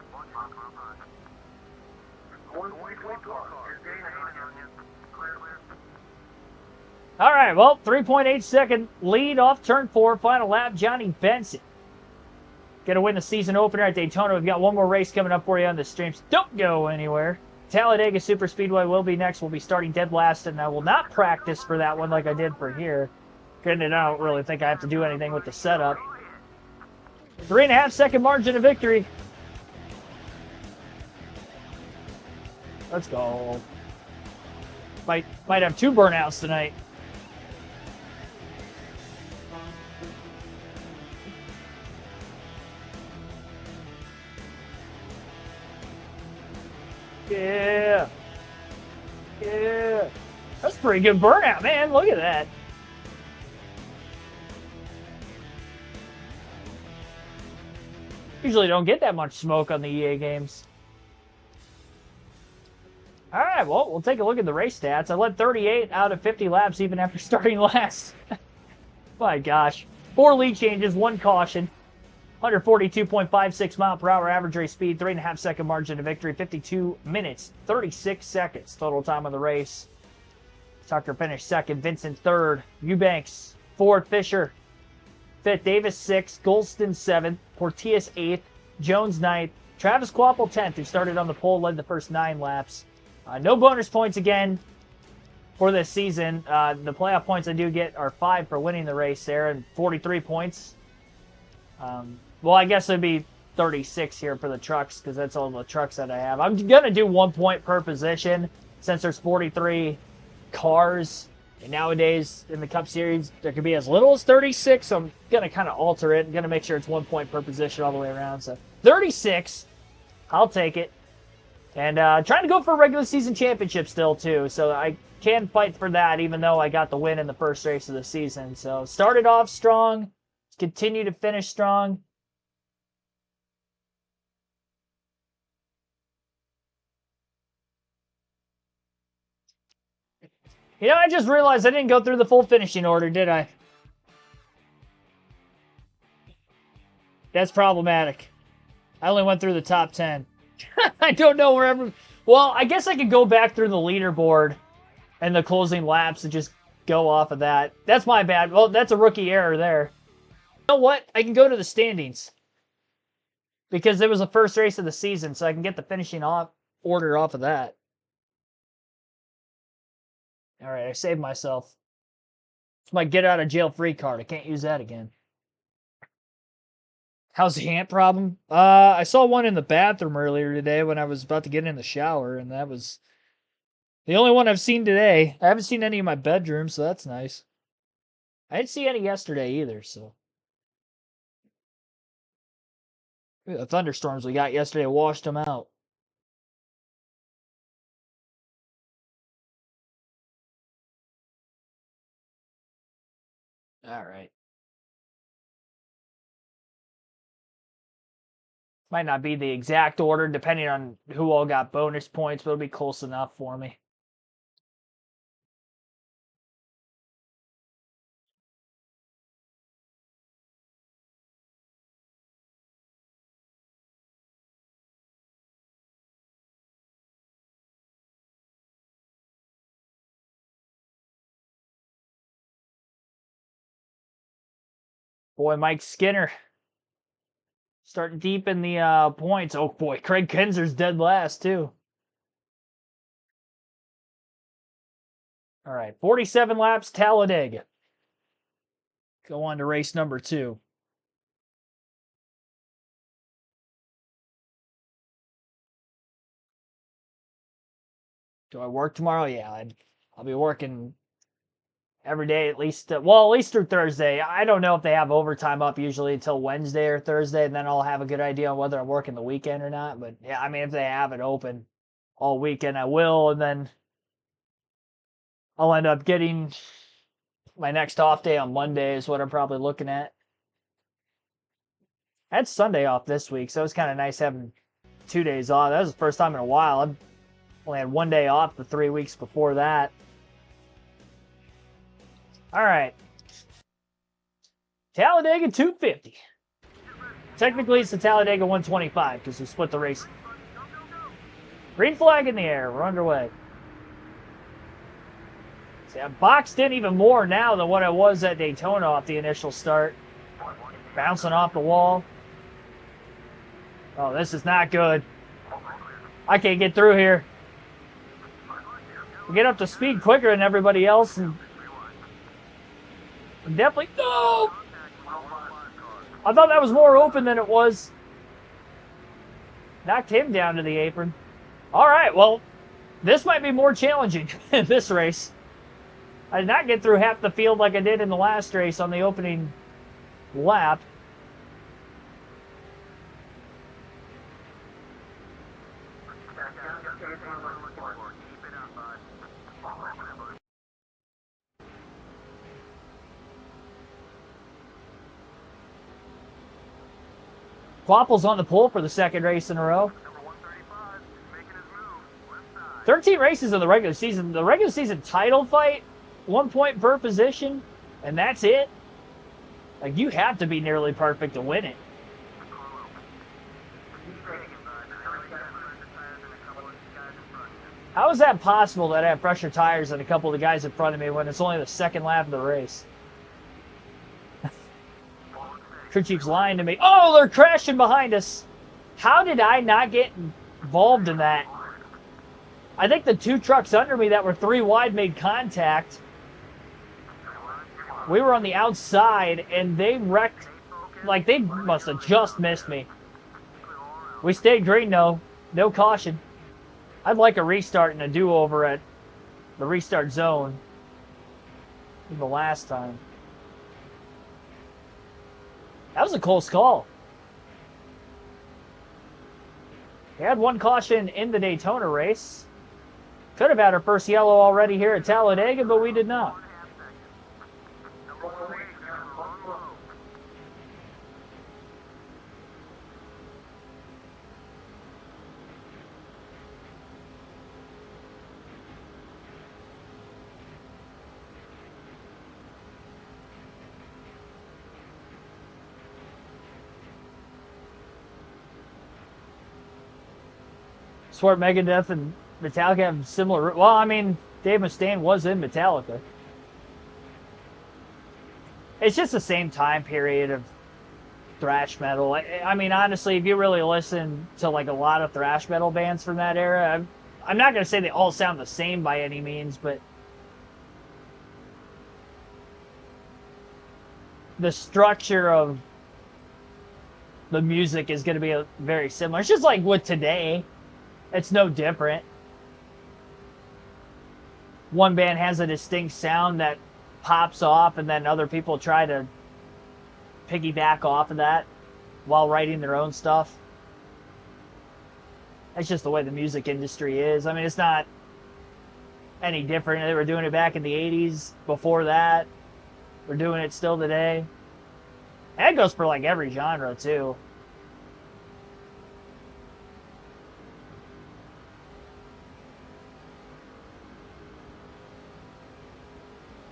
All right, well, 3.8 second lead off turn 4, final lap, Johnny Benson. Gonna win the season opener at Daytona. We've got one more race coming up for you on the streams. Don't go anywhere. Talladega Super Speedway will be next. We'll be starting dead last, and I will not practice for that one like I did for here. Granted, I don't really think I have to do anything with the setup. 3.5 second margin of victory. Let's go. Might have 2 burnouts tonight. Yeah. Yeah. That's a pretty good burnout, man. Look at that. Usually don't get that much smoke on the EA games. All right, well, we'll take a look at the race stats. I led 38 out of 50 laps even after starting last. My gosh. 4 lead changes, 1 caution. 142.56 mile per hour average race speed, 3.5 second margin of victory, 52 minutes, 36 seconds total time of the race. Tucker finished second, Vincent third, Eubanks fourth, Fisher fifth, Davis sixth, Golston seventh, Portillas eighth, Jones ninth, Travis Quapple 10th, who started on the pole, led the first 9 laps. No bonus points again for this season. The playoff points I do get are 5 for winning the race there, and 43 points. Well, I guess it'd be 36 here for the trucks, because that's all the trucks that I have. I'm going to do 1 point per position since there's 43 cars. And nowadays in the Cup Series, there could be as little as 36, so I'm going to kind of alter it. I'm going to make sure it's 1 point per position all the way around. So 36, I'll take it. And trying to go for a regular season championship still, too. So I can fight for that, even though I got the win in the first race of the season. So started off strong, continue to finish strong. You know, I just realized I didn't go through the full finishing order, did I? That's problematic. I only went through the top 10. I don't know where Well, I guess I could go back through the leaderboard and the closing laps and just go off of that. That's my bad. Well, that's a rookie error there. You know what? I can go to the standings. Because it was the first race of the season, so I can get the finishing order off of that. All right, I saved myself. It's my get out of jail free card. I can't use that again. How's the ant problem? I saw one in the bathroom earlier today when I was about to get in the shower, and that was the only one I've seen today. I haven't seen any in my bedroom, so that's nice. I didn't see any yesterday either, so. The thunderstorms we got yesterday washed them out. All right. Might not be the exact order depending on who all got bonus points, but it'll be close enough for me. Boy, Mike Skinner starting deep in the points. Oh, boy, Craig Kinser's dead last, too. All right, 47 laps, Talladega. Go on to race number 2. Do I work tomorrow? Yeah, I'll be working every day at least. At least through Thursday. I don't know if they have overtime up usually until Wednesday or Thursday, and then I'll have a good idea on whether I'm working the weekend or not. But yeah, I mean, if they have it open all weekend, I will, and then I'll end up getting my next off day on Monday is what I'm probably looking at. I had Sunday off this week, so it was kind of nice having 2 days off. That was the first time in a while. I've only had 1 day off the 3 weeks before that. All right. Talladega 250. Technically, it's the Talladega 125 because we split the race. Green flag in the air. We're underway. See, I'm boxed in even more now than what I was at Daytona off the initial start. Bouncing off the wall. Oh, this is not good. I can't get through here. We get up to speed quicker than everybody else, and definitely. No! I thought that was more open than it was. Knocked him down to the apron. All right, well, this might be more challenging in this race. I did not get through half the field like I did in the last race on the opening lap. Quapple's on the pole for the second race in a row. 13 races in the regular season. The regular season title fight, 1 point per position, and that's it. Like, you have to be nearly perfect to win it. How is that possible that I have fresher tires than a couple of the guys in front of me when it's only the second lap of the race? Crew chief's lying to me. Oh, they're crashing behind us. How did I not get involved in that? I think the 2 trucks under me that were 3 wide made contact. We were on the outside, and they wrecked. Like, they must have just missed me. We stayed green, though. No caution. I'd like a restart and a do-over at the restart zone. The last time. That was a close call. We had 1 caution in the Daytona race. Could have had our first yellow already here at Talladega, but we did not. Swear Megadeth and Metallica have similar. Well, I mean, Dave Mustaine was in Metallica. It's just the same time period of thrash metal. I mean, honestly, if you really listen to like a lot of thrash metal bands from that era, I'm not going to say they all sound the same by any means, but the structure of the music is going to be very similar. It's just like with today. It's no different. One band has a distinct sound that pops off, and then other people try to piggyback off of that while writing their own stuff. That's just the way the music industry is. I mean, it's not any different. They were doing it back in the 80s. Before that, we're doing it still today. And it goes for like every genre, too.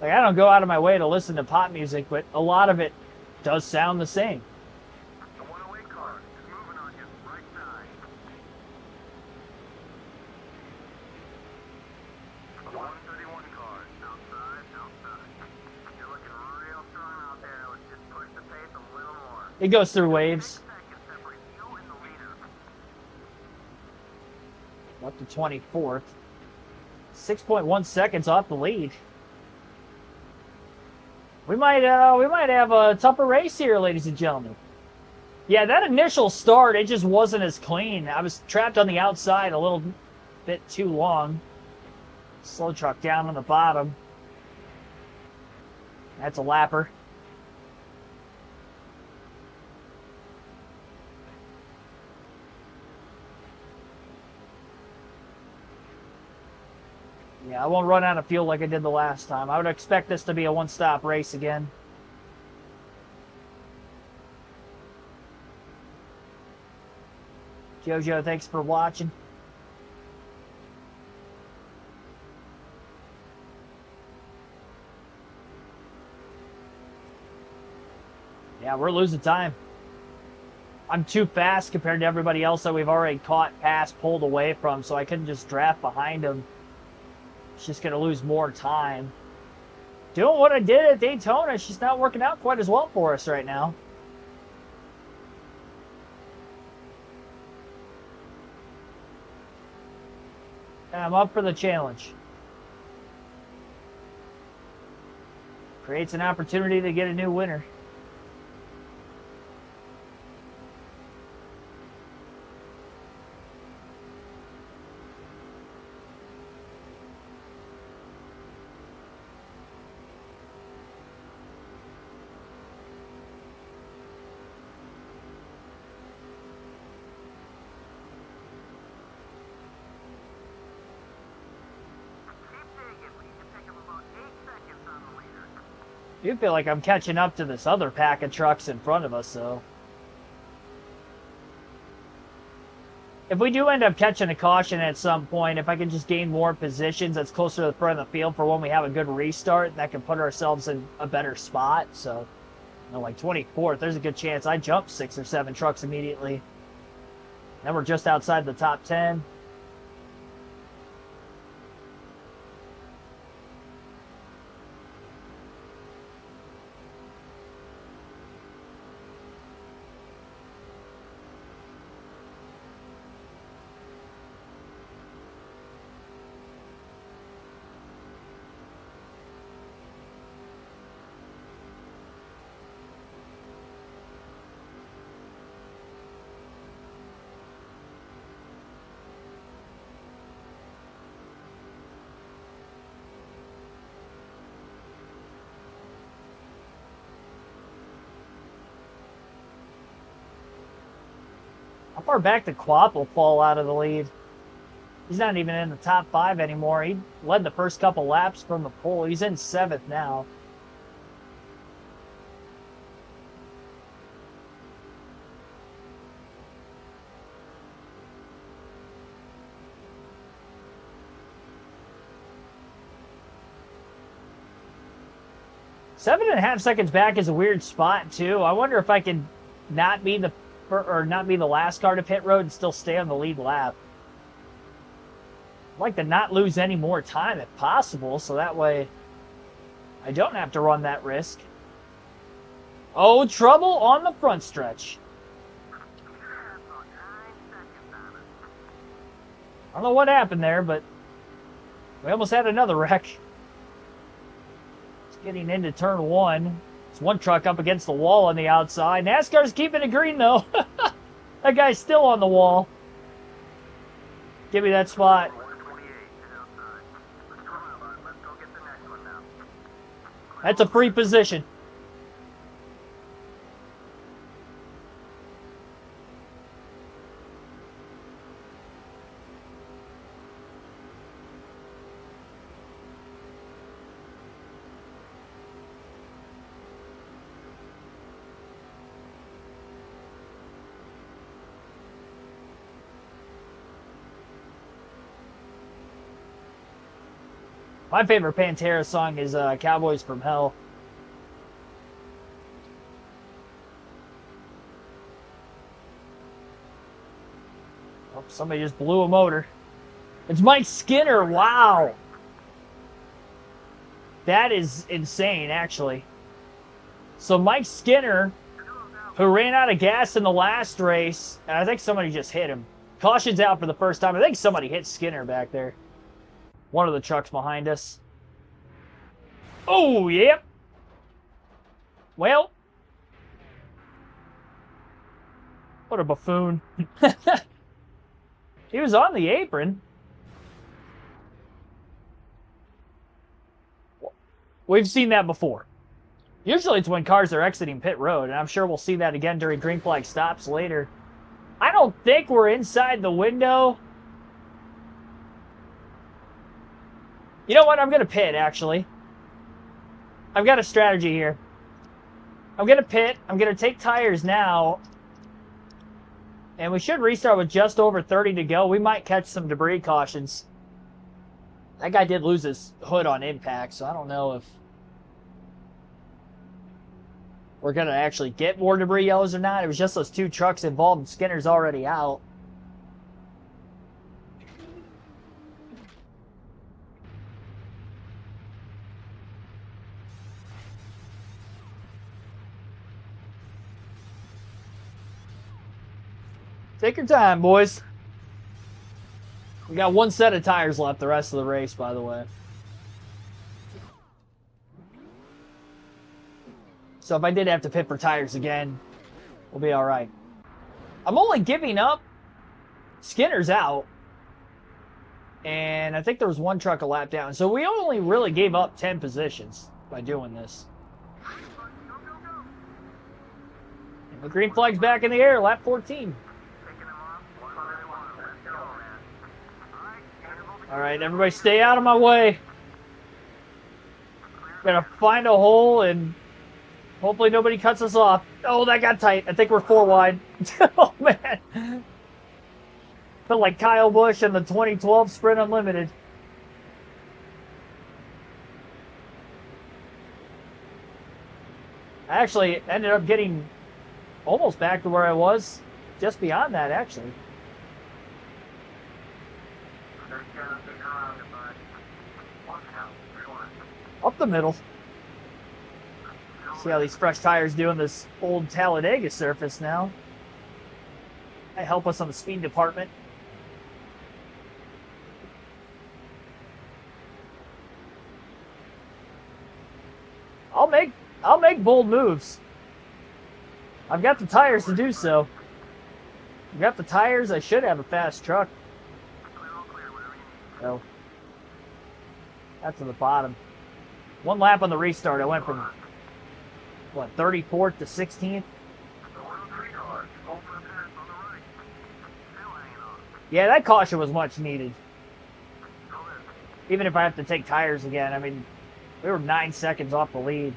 Like, I don't go out of my way to listen to pop music, but a lot of it does sound the same. The 108 car is moving on your right side. The 131 car outside. You're looking real strong out there. Let's just push the pace a It goes through waves. Seconds separate you and the leader. Up to 24th. 6.1 seconds off the lead. We might have a tougher race here, ladies and gentlemen. Yeah, that initial start, it just wasn't as clean. I was trapped on the outside a little bit too long. Slow truck down on the bottom. That's a lapper. Yeah, I won't run out of fuel like I did the last time. I would expect this to be a one-stop race again. Jojo, thanks for watching. Yeah, we're losing time. I'm too fast compared to everybody else that we've already caught, passed, pulled away from, so I couldn't just draft behind them. It's just going to lose more time. Doing what I did at Daytona, it's just not working out quite as well for us right now. I'm up for the challenge. Creates an opportunity to get a new winner. I do feel like I'm catching up to this other pack of trucks in front of us, though. If we do end up catching a caution at some point, if I can just gain more positions that's closer to the front of the field for when we have a good restart, that can put ourselves in a better spot. So, you know, like 24th, there's a good chance I jump 6 or 7 trucks immediately. Then we're just outside the top 10. How far back the Quap will fall out of the lead? He's not even in the top 5 anymore. He led the first couple laps from the pole. He's in 7th now. Seven and a half seconds back is a weird spot too. I wonder if I can not be the last car to pit road and still stay on the lead lap. I'd like to not lose any more time if possible, so that way I don't have to run that risk. Oh, trouble on the front stretch. I don't know what happened there, but we almost had another wreck. It's getting into turn 1. It's one truck up against the wall on the outside. NASCAR's keeping it green, though. That guy's still on the wall. Give me that spot. That's a free position. My favorite Pantera song is Cowboys from Hell. Oh, somebody just blew a motor. It's Mike Skinner. Wow. That is insane, actually. So Mike Skinner who ran out of gas in the last race, and I think somebody just hit him. Caution's out for the first time. I think somebody hit Skinner back there. One of the trucks behind us. Oh, yep. Well. What a buffoon. He was on the apron. We've seen that before. Usually it's when cars are exiting pit road, and I'm sure we'll see that again during green flag stops later. I don't think we're inside the window. You know what? I'm going to pit, actually. I've got a strategy here. I'm going to pit. I'm going to take tires now. And we should restart with just over 30 to go. We might catch some debris cautions. That guy did lose his hood on impact, so I don't know if we're going to actually get more debris yellows or not. It was just those two trucks involved, and Skinner's already out. Take your time, boys. We got one set of tires left the rest of the race, by the way. So if I did have to pit for tires again, we'll be all right. I'm only giving up. Skinner's out. And I think there was one truck a lap down. So we only really gave up 10 positions by doing this. And the green flag's back in the air, lap 14. All right, everybody stay out of my way. Gotta find a hole and hopefully nobody cuts us off. Oh, that got tight. I think we're 4 wide. Oh, man. Felt like Kyle Busch in the 2012 Sprint Unlimited. I actually ended up getting almost back to where I was. Just beyond that, actually. Up the middle. See how these fresh tires do on this old Talladega surface now. They help us on the speed department. I'll make bold moves. I've got the tires to do so. I've got the tires. I should have a fast truck. So that's to the bottom. One lap on the restart, I went from, what, 34th to 16th? Yeah, that caution was much needed. Even if I have to take tires again, I mean, we were 9 seconds off the lead.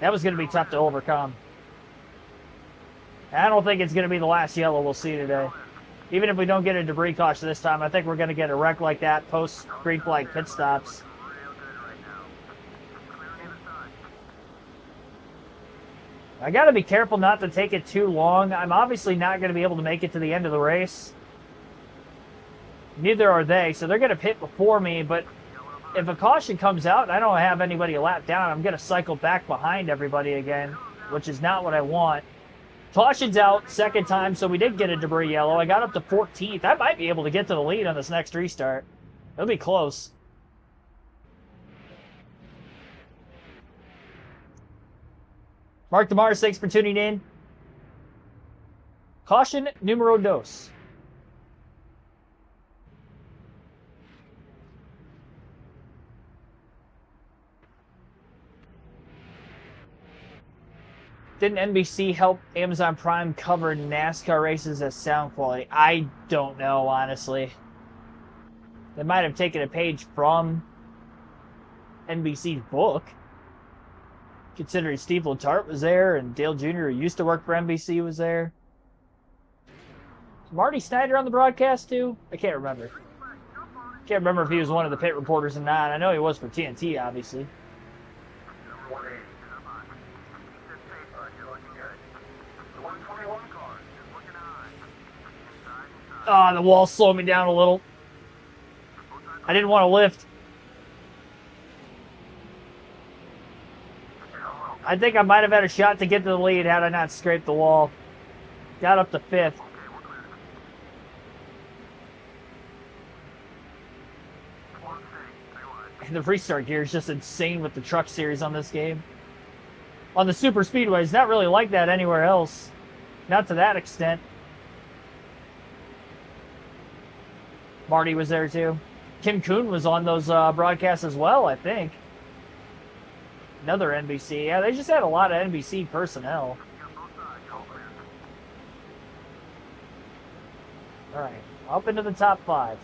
That was going to be tough to overcome. And I don't think it's going to be the last yellow we'll see today. Even if we don't get a debris caution this time, I think we're going to get a wreck like that post green flag pit stops. I got to be careful not to take it too long. I'm obviously not going to be able to make it to the end of the race. Neither are they, so they're going to pit before me, but if a caution comes out and I don't have anybody a lap down, I'm going to cycle back behind everybody again, which is not what I want. Caution's out, second time, so we did get a debris yellow. I got up to 14th. I might be able to get to the lead on this next restart. It'll be close. Mark DeMars, thanks for tuning in. Caution numero dos. Didn't NBC help Amazon Prime cover NASCAR races as sound quality? I don't know, honestly. They might have taken a page from NBC's book. Considering Steve Letarte was there and Dale Jr., who used to work for NBC, was there. Was Marty Snyder on the broadcast too? I can't remember. Can't remember if he was one of the pit reporters or not. I know he was for TNT, obviously. Oh, the wall slowed me down a little. I didn't want to lift. I think I might have had a shot to get to the lead had I not scraped the wall. Got up to 5th. And the restart gear is just insane with the truck series on this game. On the super speedway, it's not really like that anywhere else. Not to that extent. Marty was there too. Kim Kuhn was on those broadcasts as well, I think. Another NBC. Yeah, they just had a lot of NBC personnel. All right, up into the top 5.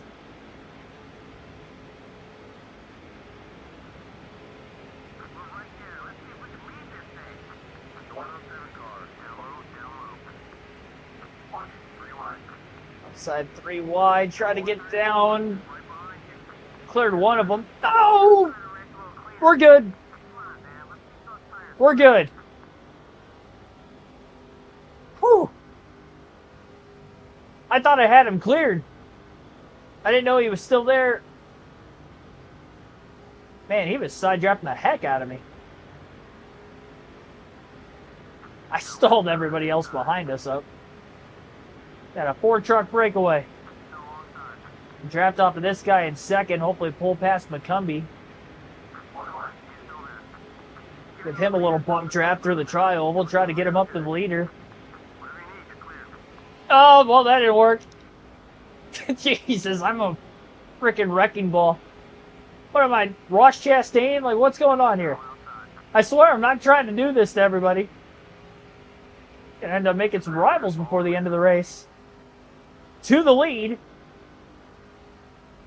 Outside 3 wide, try to get down. Cleared one of them. Oh! We're good. We're good. Whew. I thought I had him cleared. I didn't know he was still there. Man, he was side drafting the heck out of me. I stalled everybody else behind us up. Got a 4-truck breakaway. Draft off of this guy in second. Hopefully pull past McCumbee. Give him a little bump draft through the trial. We'll try to get him up to the leader. Oh, well, that didn't work. Jesus, I'm a freaking wrecking ball. What am I, Ross Chastain? Like, what's going on here? I swear, I'm not trying to do this to everybody. Gonna end up making some rivals before the end of the race. To the lead.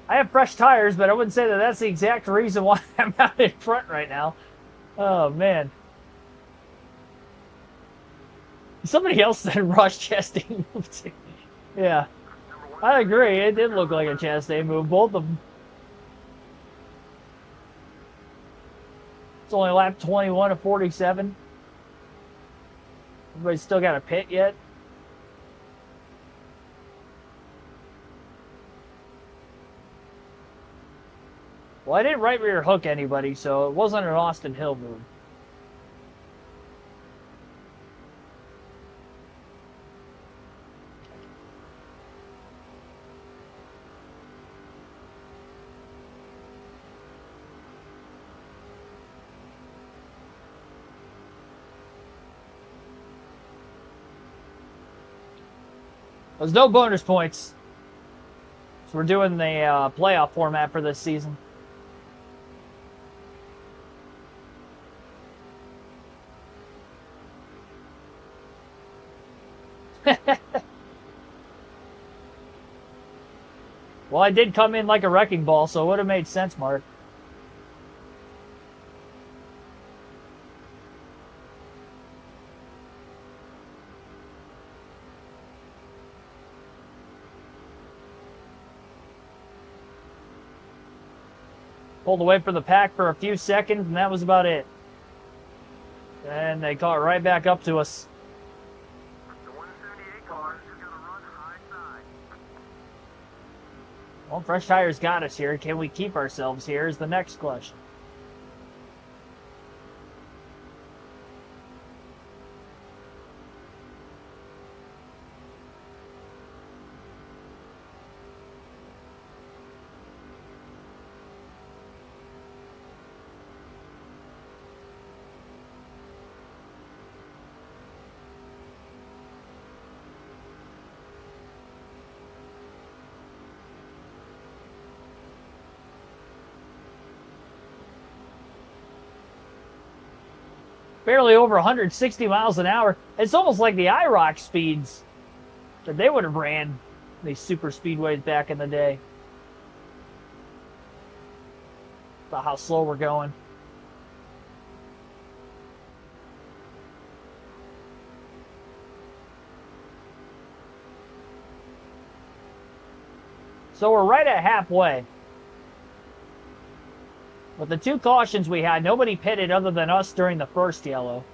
I have fresh tires, but I wouldn't say that that's the exact reason why I'm out in front right now. Oh, man. Somebody else said Ross Chastain moved. Yeah. I agree. It did look like a Chastain move. Both of them. It's only lap 21 of 47. Everybody's still got a pit yet. Well, I didn't right rear hook anybody, so it wasn't an Austin Hill move. There's no bonus points. So we're doing the playoff format for this season. Well, I did come in like a wrecking ball, so it would have made sense, Mark. Pulled away from the pack for a few seconds, and that was about it. And they caught right back up to us. The 178 car is going to run high side. Well, fresh tires got us here. Can we keep ourselves here is the next question. Barely over 160 miles an hour. It's almost like the IROC speeds that they would have ran these super speedways back in the day. About how slow we're going. So we're right at halfway. With the 2 cautions we had, nobody pitted other than us during the first yellow.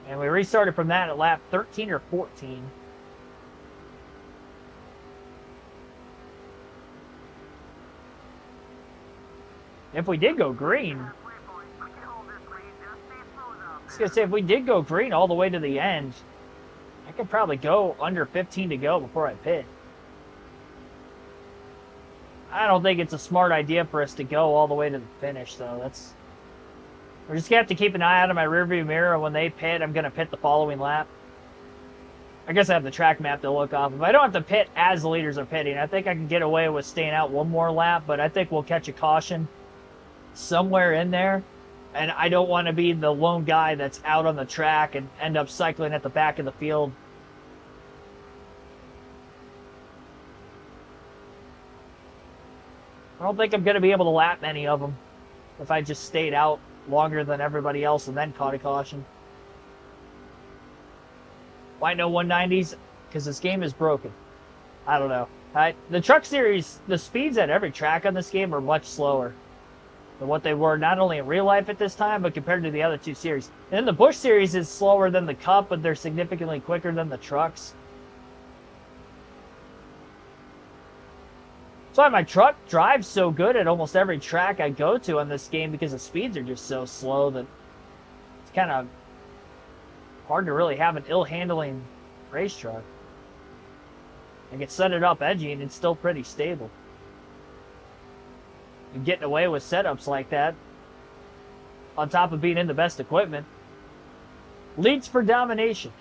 And we restarted from that at lap 13 or 14. If we did go green, was going to say, if we did go green all the way to the end, I could probably go under 15 to go before I pit. I don't think it's a smart idea for us to go all the way to the finish, though. We're just going to have to keep an eye out of my rearview mirror. When they pit, I'm going to pit the following lap. I guess I have the track map to look off of. I don't have to pit as the leaders are pitting. I think I can get away with staying out one more lap, but I think we'll catch a caution somewhere in there. And I don't want to be the lone guy that's out on the track and end up cycling at the back of the field. I don't think I'm going to be able to lap many of them if I just stayed out longer than everybody else and then caught a caution. Why no 190s? Because this game is broken. I don't know. The Truck Series, the speeds at every track on this game are much slower than what they were not only in real life at this time, but compared to the other two series. And then the Busch Series is slower than the Cup, but they're significantly quicker than the trucks. That's why my truck drives so good at almost every track I go to on this game, because the speeds are just so slow that it's kind of hard to really have an ill-handling race truck. I can set it up edgy and it's still pretty stable. And getting away with setups like that, on top of being in the best equipment, leads for domination.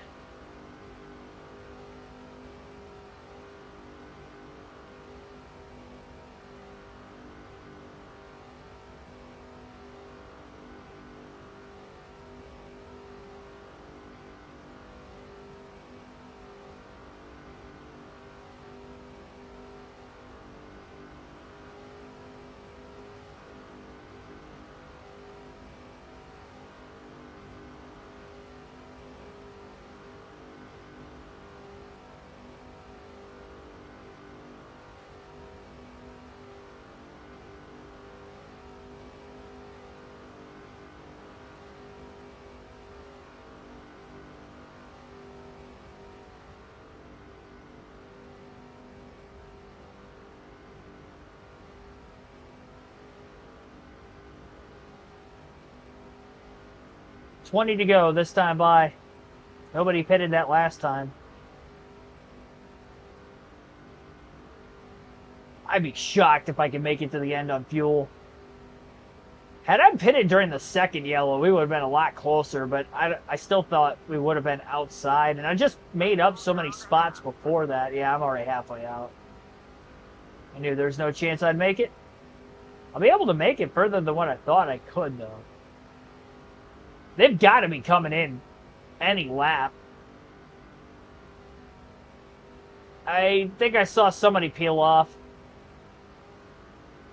$20 to go this time by. Nobody pitted that last time. I'd be shocked if I could make it to the end on fuel. Had I pitted during the second yellow, we would have been a lot closer, but I still thought we would have been outside. And I just made up so many spots before that. Yeah, I'm already halfway out. I knew there was no chance I'd make it. I'll be able to make it further than what I thought I could, though. They've got to be coming in any lap. I think I saw somebody peel off.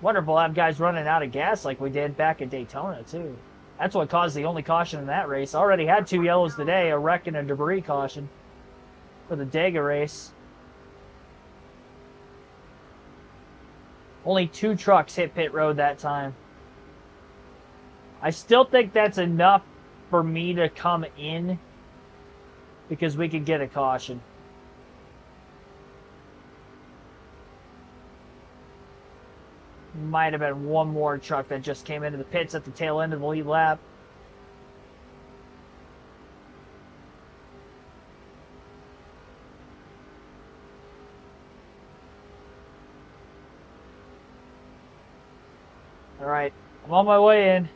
Wonder if we'll have guys running out of gas like we did back at Daytona, too. That's what caused the only caution in that race. Already had 2 yellows today, a wreck and a debris caution for the Daytona race. Only 2 trucks hit pit road that time. I still think that's enough for me to come in because we could get a caution. Might have been one more truck that just came into the pits at the tail end of the lead lap. All right, I'm on my way in.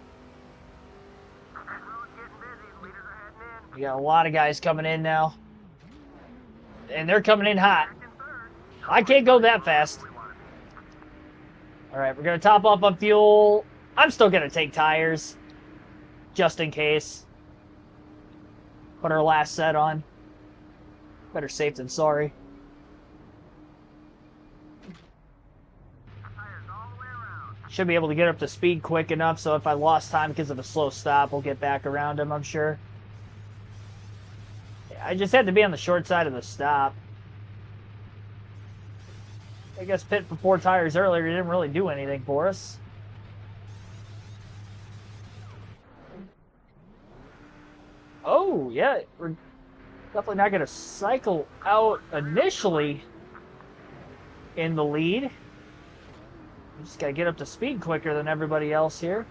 We got a lot of guys coming in now. And they're coming in hot. I can't go that fast. All right, we're going to top off on fuel. I'm still going to take tires, just in case. Put our last set on. Better safe than sorry. Should be able to get up to speed quick enough, so if I lost time because of a slow stop, we'll get back around him, I'm sure. I just had to be on the short side of the stop. I guess pit for 4 tires earlier didn't really do anything for us. Oh, yeah, we're definitely not going to cycle out initially in the lead. We just got to get up to speed quicker than everybody else here.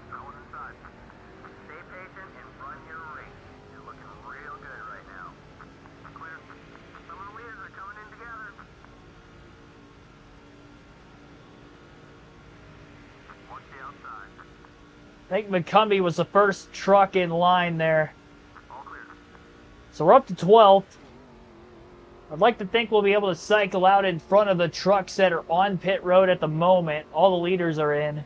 I think McCumbee was the first truck in line there. All clear. So we're up to 12th. I'd like to think we'll be able to cycle out in front of the trucks that are on pit road at the moment. All the leaders are in.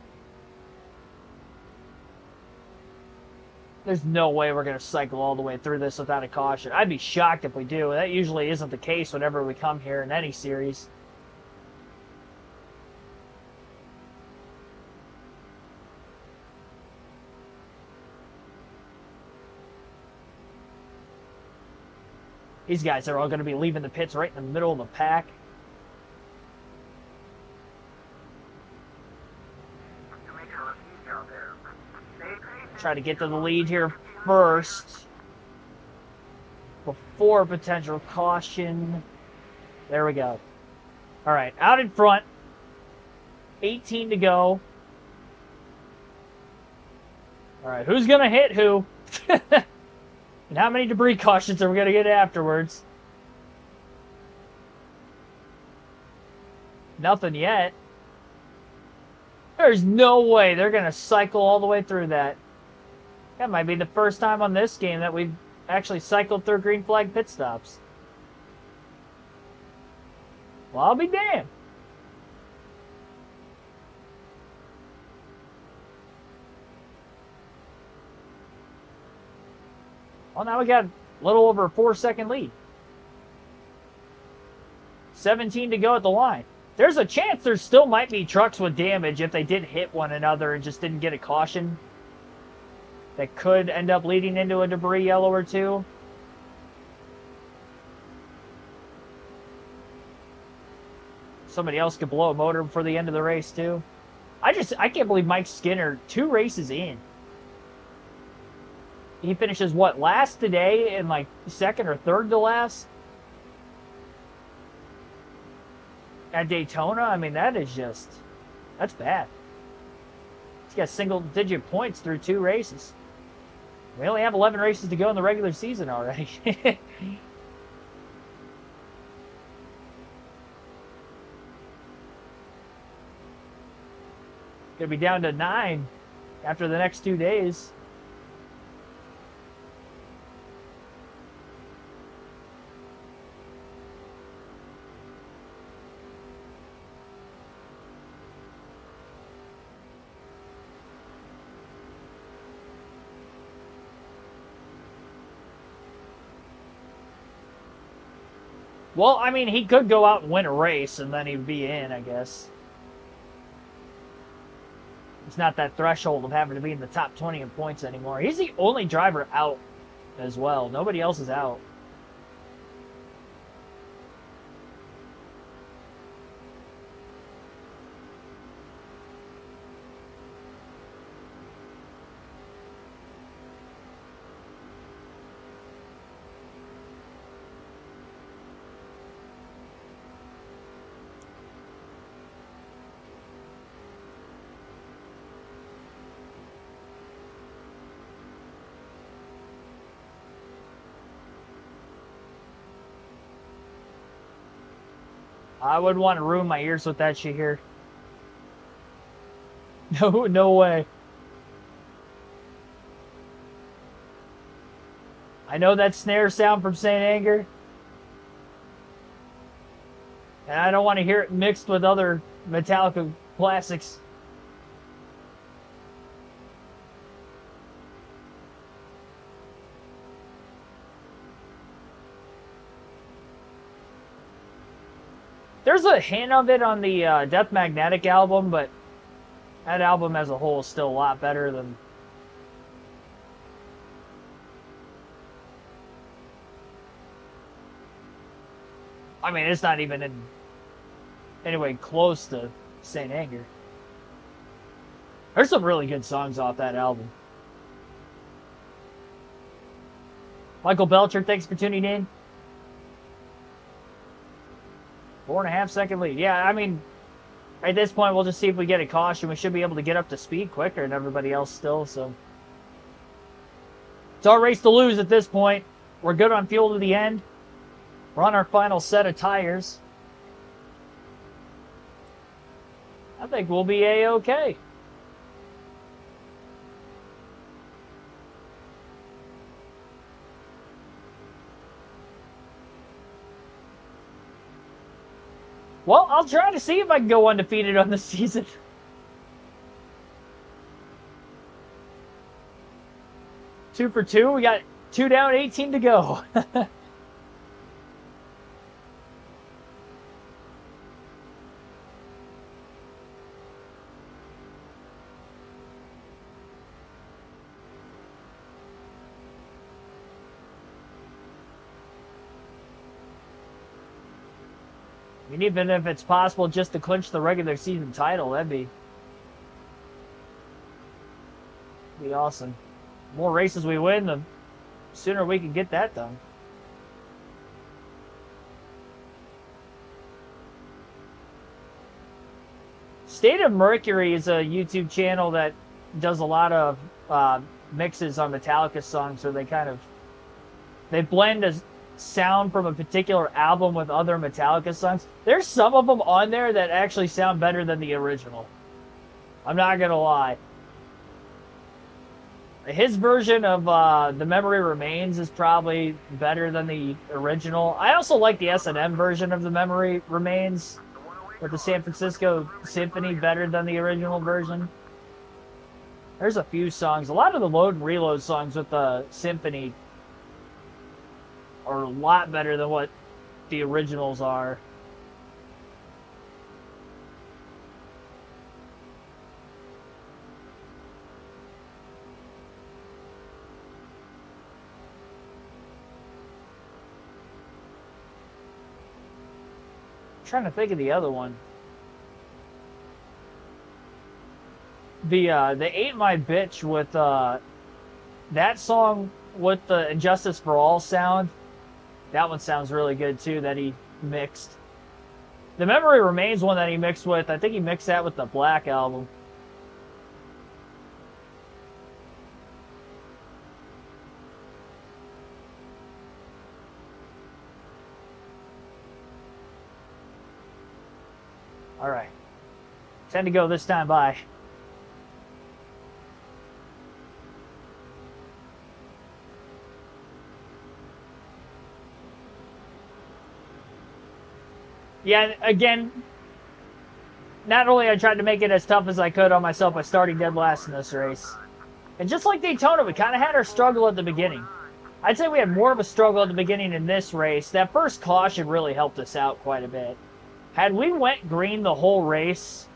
There's no way we're going to cycle all the way through this without a caution. I'd be shocked if we do. That usually isn't the case whenever we come here in any series. These guys are all going to be leaving the pits right in the middle of the pack. You make it look easy out there. Stay patient. Try to get to the lead here first. Before potential caution. There we go. All right, out in front. 18 to go. All right, who's going to hit who? And how many debris cautions are we going to get afterwards? Nothing yet. There's no way they're going to cycle all the way through that. That might be the first time on this game that we've actually cycled through green flag pit stops. Well, I'll be damned. Well, now we got a little over a 4-second lead. 17 to go at the line. There's a chance there still might be trucks with damage if they did hit one another and just didn't get a caution. That could end up leading into a debris yellow or two. Somebody else could blow a motor before the end of the race too. I can't believe Mike Skinner, 2 races in. He finishes, what, last today and like second or third to last? At Daytona? I mean, that is just, that's bad. He's got single-digit points through 2 races. We only have 11 races to go in the regular season already. Gonna be down to 9 after the next 2 days. Well, I mean, he could go out and win a race, and then he'd be in, I guess. It's not that threshold of having to be in the top 20 in points anymore. He's the only driver out as well. Nobody else is out. I wouldn't want to ruin my ears with that shit here. No way. I know that snare sound from St. Anger. And I don't want to hear it mixed with other Metallica classics. There's a hint of it on the Death Magnetic album, but that album as a whole is still a lot better than... I mean, it's not even in any way close to St. Anger. There's some really good songs off that album. Michael Belcher, thanks for tuning in. 4.5 second lead. Yeah, I mean, at this point, we'll just see if we get a caution. We should be able to get up to speed quicker than everybody else still, so. It's our race to lose at this point. We're good on fuel to the end. We're on our final set of tires. I think we'll be A-okay. Well, I'll try to see if I can go undefeated on the season. 2 for 2. We got 2 down, 18 to go. I mean, even if it's possible just to clinch the regular season title, that'd be awesome. The more races we win, the sooner we can get that done. State of Mercury is a YouTube channel that does a lot of mixes on Metallica songs, so they blend a sound from a particular album with other Metallica songs. There's some of them on there that actually sound better than the original. I'm not gonna lie. His version of The Memory Remains is probably better than the original. I also like the S&M version of The Memory Remains with the San Francisco Symphony better than the original version. There's a few songs. A lot of the load and reload songs with the Symphony are a lot better than what the originals are. I'm trying to think of the other one. The Ain't My Bitch with that song with the Injustice for All sound. That one sounds really good too, that he mixed. The Memory Remains one that he mixed with, I think he mixed that with the Black album. All right. 10 to go this time by. Yeah, again, not only I tried to make it as tough as I could on myself by starting dead last in this race. And just like Daytona, we kind of had our struggle at the beginning. I'd say we had more of a struggle at the beginning in this race. That first caution really helped us out quite a bit. Had we went green the whole race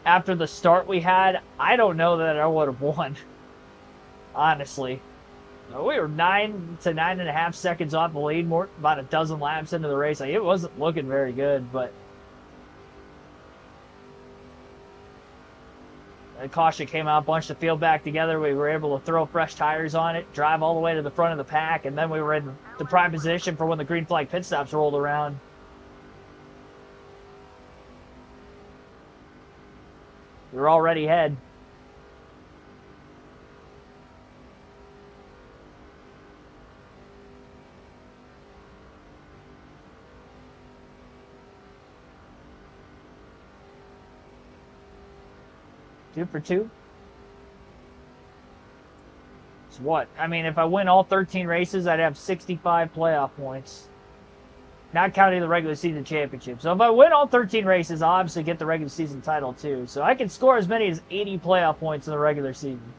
after the start we had, I don't know that I would have won. Honestly. We were 9 to 9.5 seconds off the lead, about a dozen laps into the race. Like, it wasn't looking very good, but the caution came out, bunched the field back together. We were able to throw fresh tires on it, drive all the way to the front of the pack, and then we were in the prime position for when the green flag pit stops rolled around. We were already ahead. Two for two. It's what? I mean, if I win all 13 races, I'd have 65 playoff points. Not counting the regular season championship. So if I win all 13 races, I'll obviously get the regular season title too. So I can score as many as 80 playoff points in the regular season.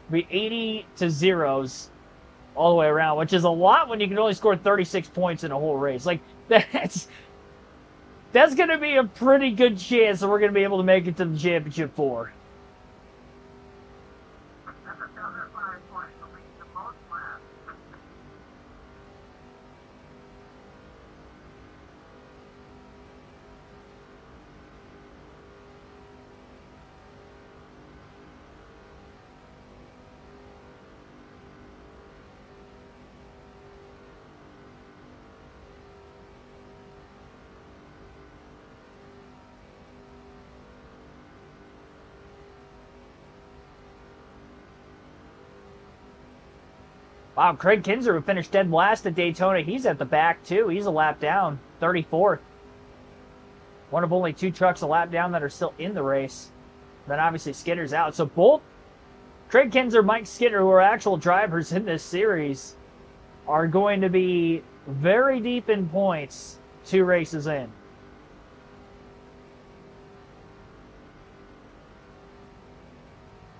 It'll be 80 to zeros all the way around, which is a lot when you can only score 36 points in a whole race. Like, that's going to be a pretty good chance that we're going to be able to make it to the championship 4. That's another 5 points to lead the most laps. Wow, Craig Kinzer, who finished dead last at Daytona, he's at the back too. He's a lap down, 34th. One of only 2 trucks a lap down that are still in the race. Then obviously Skidder's out. So both Craig Kinzer, Mike Skidder, who are actual drivers in this series, are going to be very deep in points 2 races in.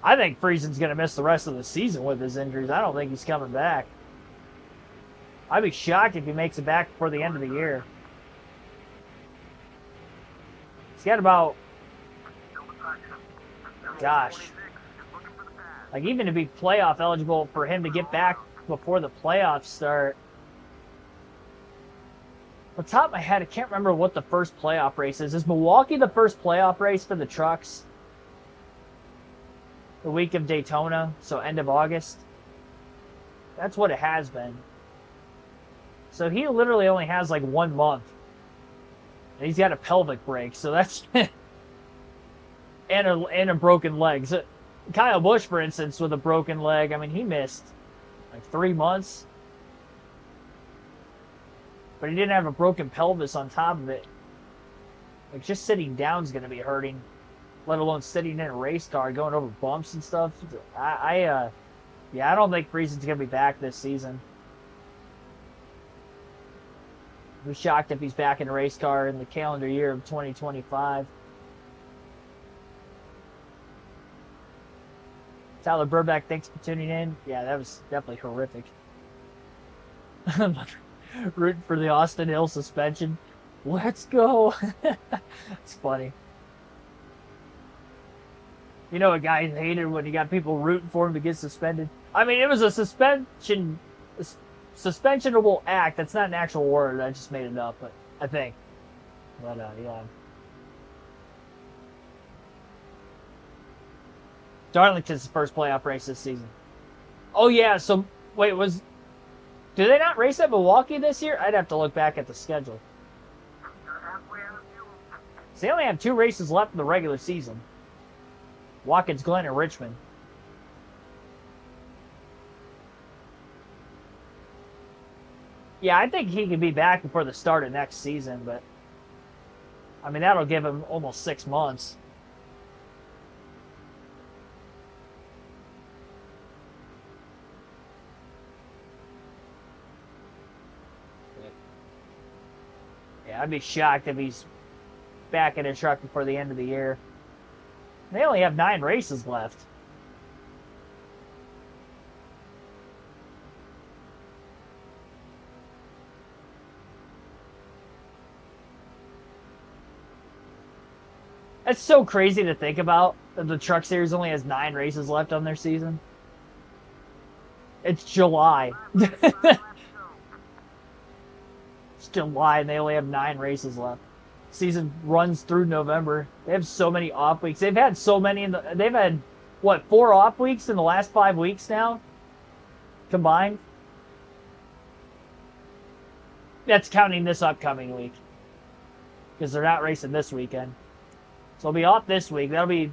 I think Friesen's going to miss the rest of the season with his injuries. I don't think he's coming back. I'd be shocked if he makes it back before the end of the year. He's got about, gosh, like even to be playoff eligible for him to get back before the playoffs start. Off the top of my head, I can't remember what the first playoff race is. Is Milwaukee the first playoff race for the trucks? The week of Daytona, so end of August. That's what it has been. So he literally only has like 1 month. And he's got a pelvic break, so that's and a broken leg. So Kyle Busch, for instance, with a broken leg, I mean, he missed like 3 months. But he didn't have a broken pelvis on top of it. Like, just sitting down is going to be hurting, let alone sitting in a race car, going over bumps and stuff. Yeah, I don't think Friesen's going to be back this season. I'd be shocked if he's back in a race car in the calendar year of 2025. Tyler Burback, thanks for tuning in. Yeah, that was definitely horrific. Rooting for the Austin Hill suspension. Let's go. It's funny. You know, a guy hated when he got people rooting for him to get suspended. I mean, it was a suspensionable act. That's not an actual word. I just made it up, but I think. But yeah. Darlington's first playoff race this season. Oh yeah. So wait, did they not race at Milwaukee this year? I'd have to look back at the schedule. So they only have 2 races left in the regular season. Watkins Glen and Richmond. Yeah, I think he could be back before the start of next season, but I mean, that'll give him almost 6 months. Yeah, I'd be shocked if he's back in a truck before the end of the year. They only have 9 races left. That's so crazy to think about, that the Truck Series only has 9 races left on their season. It's July. It's July and they only have 9 races left. Season runs through November. They have so many off weeks. They've had so many they've had what, 4 off weeks in the last 5 weeks now combined. That's counting this upcoming week, because they're not racing this weekend. So they'll be off this week. That'll be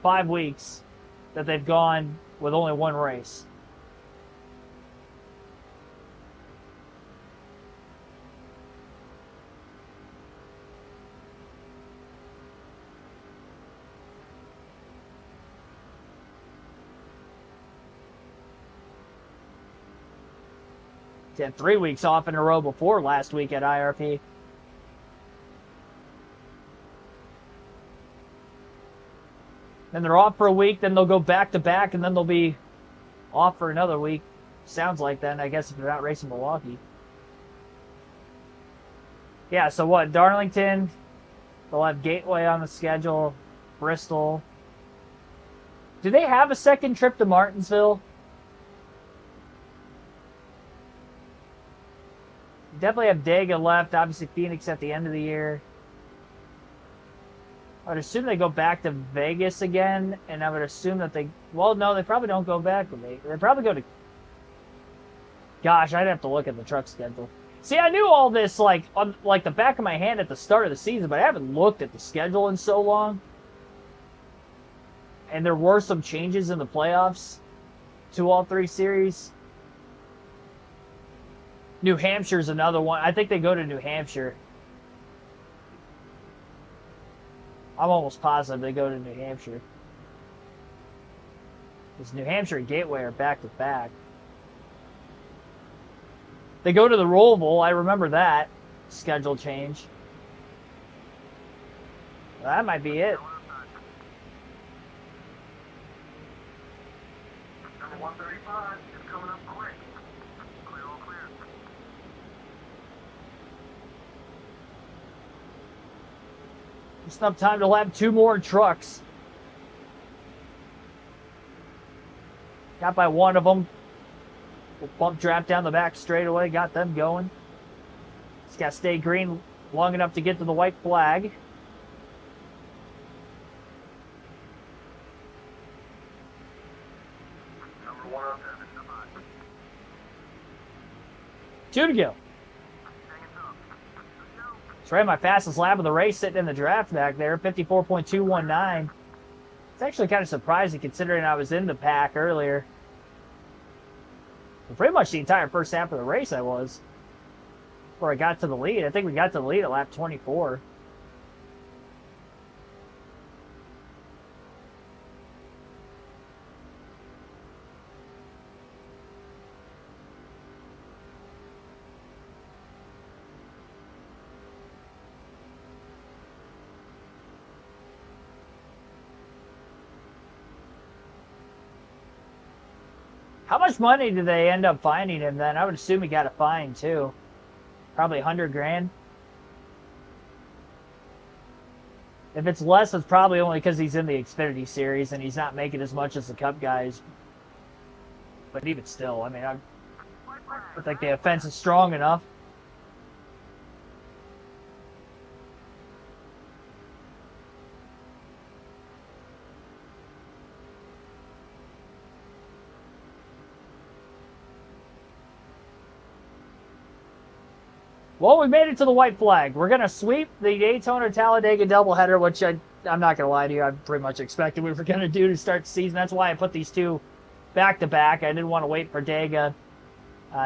5 weeks that they've gone with only 1 race. They had 3 weeks off in a row before last week at IRP. Then they're off for a week, then they'll go back to back, and then they'll be off for another week. Sounds like then, I guess, if they're not racing Milwaukee. Yeah, so what? Darlington, they'll have Gateway on the schedule, Bristol. Do they have a second trip to Martinsville? Definitely have Dega left, obviously Phoenix at the end of the year. I would assume they go back to Vegas again, and I would assume that well, no, they probably don't go back to Vegas. They probably go to, gosh, I'd have to look at the truck schedule. See, I knew all this like on like the back of my hand at the start of the season, but I haven't looked at the schedule in so long. And there were some changes in the playoffs to all 3 series. New Hampshire's another one. I think they go to New Hampshire. I'm almost positive they go to New Hampshire. Because New Hampshire and Gateway are back to back. They go to the Rollville. I remember that. schedule change. That might be it. 135 is coming up quick. Clear, all clear. Just enough time to lap 2 more trucks. Got by one of them. Bump draft down the back straightaway. Got them going. Just got to stay green long enough to get to the white flag. Number 107, goodbye. 2 to go. Hang it up. Let's go. It's right my fastest lap of the race sitting in the draft back there. 54.219. It's actually kind of surprising considering I was in the pack earlier. For pretty much the entire first half of the race I was. Before I got to the lead. I think we got to the lead at lap 24. How much money did they end up finding him then? I would assume he got a fine too. Probably 100 grand. If it's less, it's probably only because he's in the Xfinity series and he's not making as much as the Cup guys. But even still, I mean, I think the offense is strong enough. Well, we made it to the white flag. We're going to sweep the Daytona Talladega doubleheader, which I'm not going to lie to you, I pretty much expected we were going to do to start the season. That's why I put these two back-to-back. I didn't want to wait for Dega.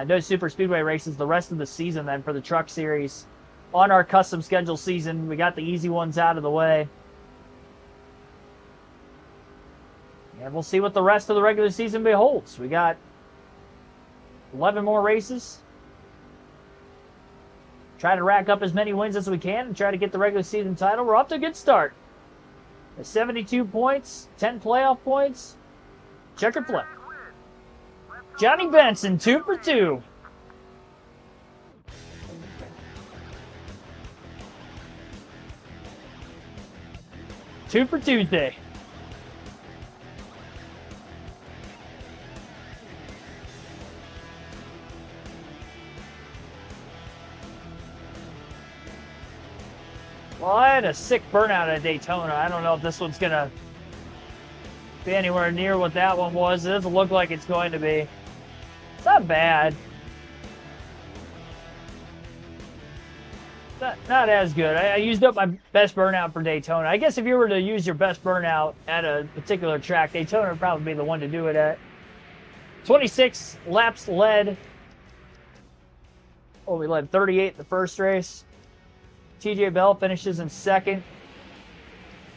No super speedway races the rest of the season then for the truck series. On our custom schedule season, we got the easy ones out of the way. And we'll see what the rest of the regular season beholds. We got 11 more races. Try to rack up as many wins as we can and try to get the regular season title. We're off to a good start. 72 points, 10 playoff points. Checkered flag. Johnny Benson, 2 for 2. Two for Tuesday. Well, I had a sick burnout at Daytona. I don't know if this one's going to be anywhere near what that one was. It doesn't look like it's going to be. It's not bad. Not as good. I used up my best burnout for Daytona. I guess if you were to use your best burnout at a particular track, Daytona would probably be the one to do it at. 26 laps led. Oh, we led 38 the first race. TJ Bell finishes in second.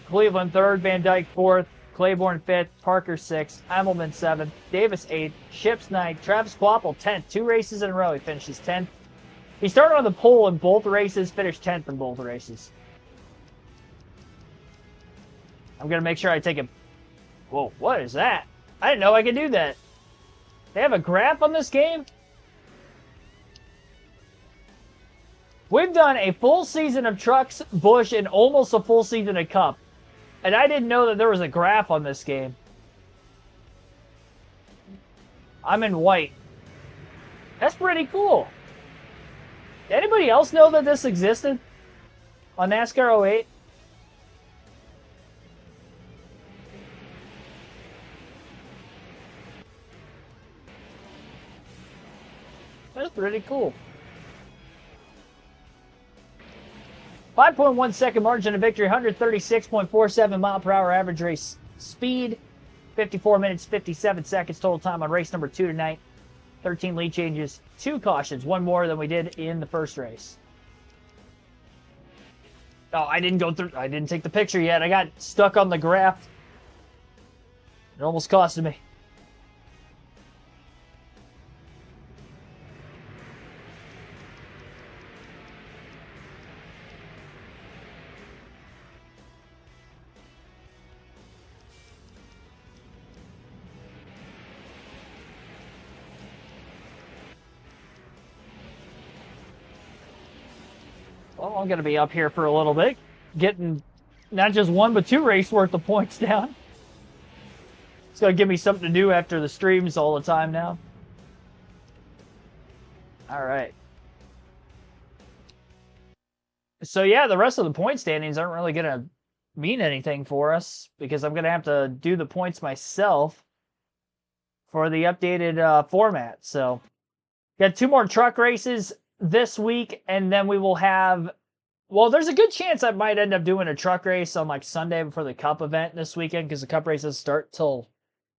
Cleveland third. Van Dyke fourth. Claiborne fifth. Parker sixth. Immelman seventh. Davis eighth. Ships ninth. Travis Quapple 10th. 2 races in a row he finishes 10th. He started on the pole in both races, finished 10th in both races. I'm going to make sure I take a... Whoa, what is that? I didn't know I could do that. They have a graph on this game? We've done a full season of Trucks, Busch, and almost a full season of Cup. And I didn't know that there was a graph on this game. I'm in white. That's pretty cool. Anybody else know that this existed on NASCAR 08? That's pretty cool. 5.1 second margin of victory, 136.47 mile per hour average race speed, 54 minutes, 57 seconds total time on race number 2 tonight. 13 lead changes, 2 cautions, 1 more than we did in the first race. Oh, I didn't take the picture yet. I got stuck on the graph. It almost costed me. Well, I'm going to be up here for a little bit, getting not just one, but 2 race worth of points down. It's going to give me something to do after the streams all the time now. All right. So, yeah, the rest of the point standings aren't really going to mean anything for us because I'm going to have to do the points myself for the updated format. So, got 2 more truck races this week, and then we will have, well, there's a good chance I might end up doing a truck race on like Sunday before the Cup event this weekend because the Cup races start till,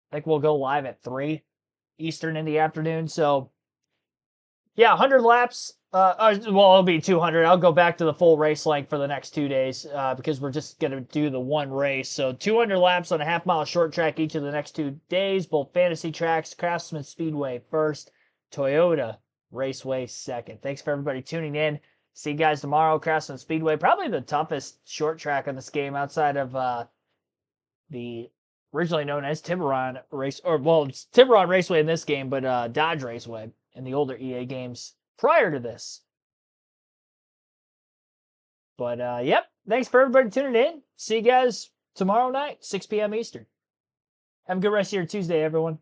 I think we'll go live at 3 Eastern in the afternoon. So, yeah, 100 laps. Well, it'll be 200. I'll go back to the full race length for the next 2 days because we're just going to do the one race. So 200 laps on a half-mile short track each of the next 2 days, both fantasy tracks, Craftsman Speedway first, Toyota Raceway second. Thanks for everybody tuning in. See you guys tomorrow, Craftsman Speedway. Probably the toughest short track in this game outside of the originally known as Tiburon Race, or well, it's Tiburon Raceway in this game, but Dodge Raceway in the older EA games prior to this. But, yep, thanks for everybody tuning in. See you guys tomorrow night, 6 p.m. Eastern. Have a good rest of your Tuesday, everyone.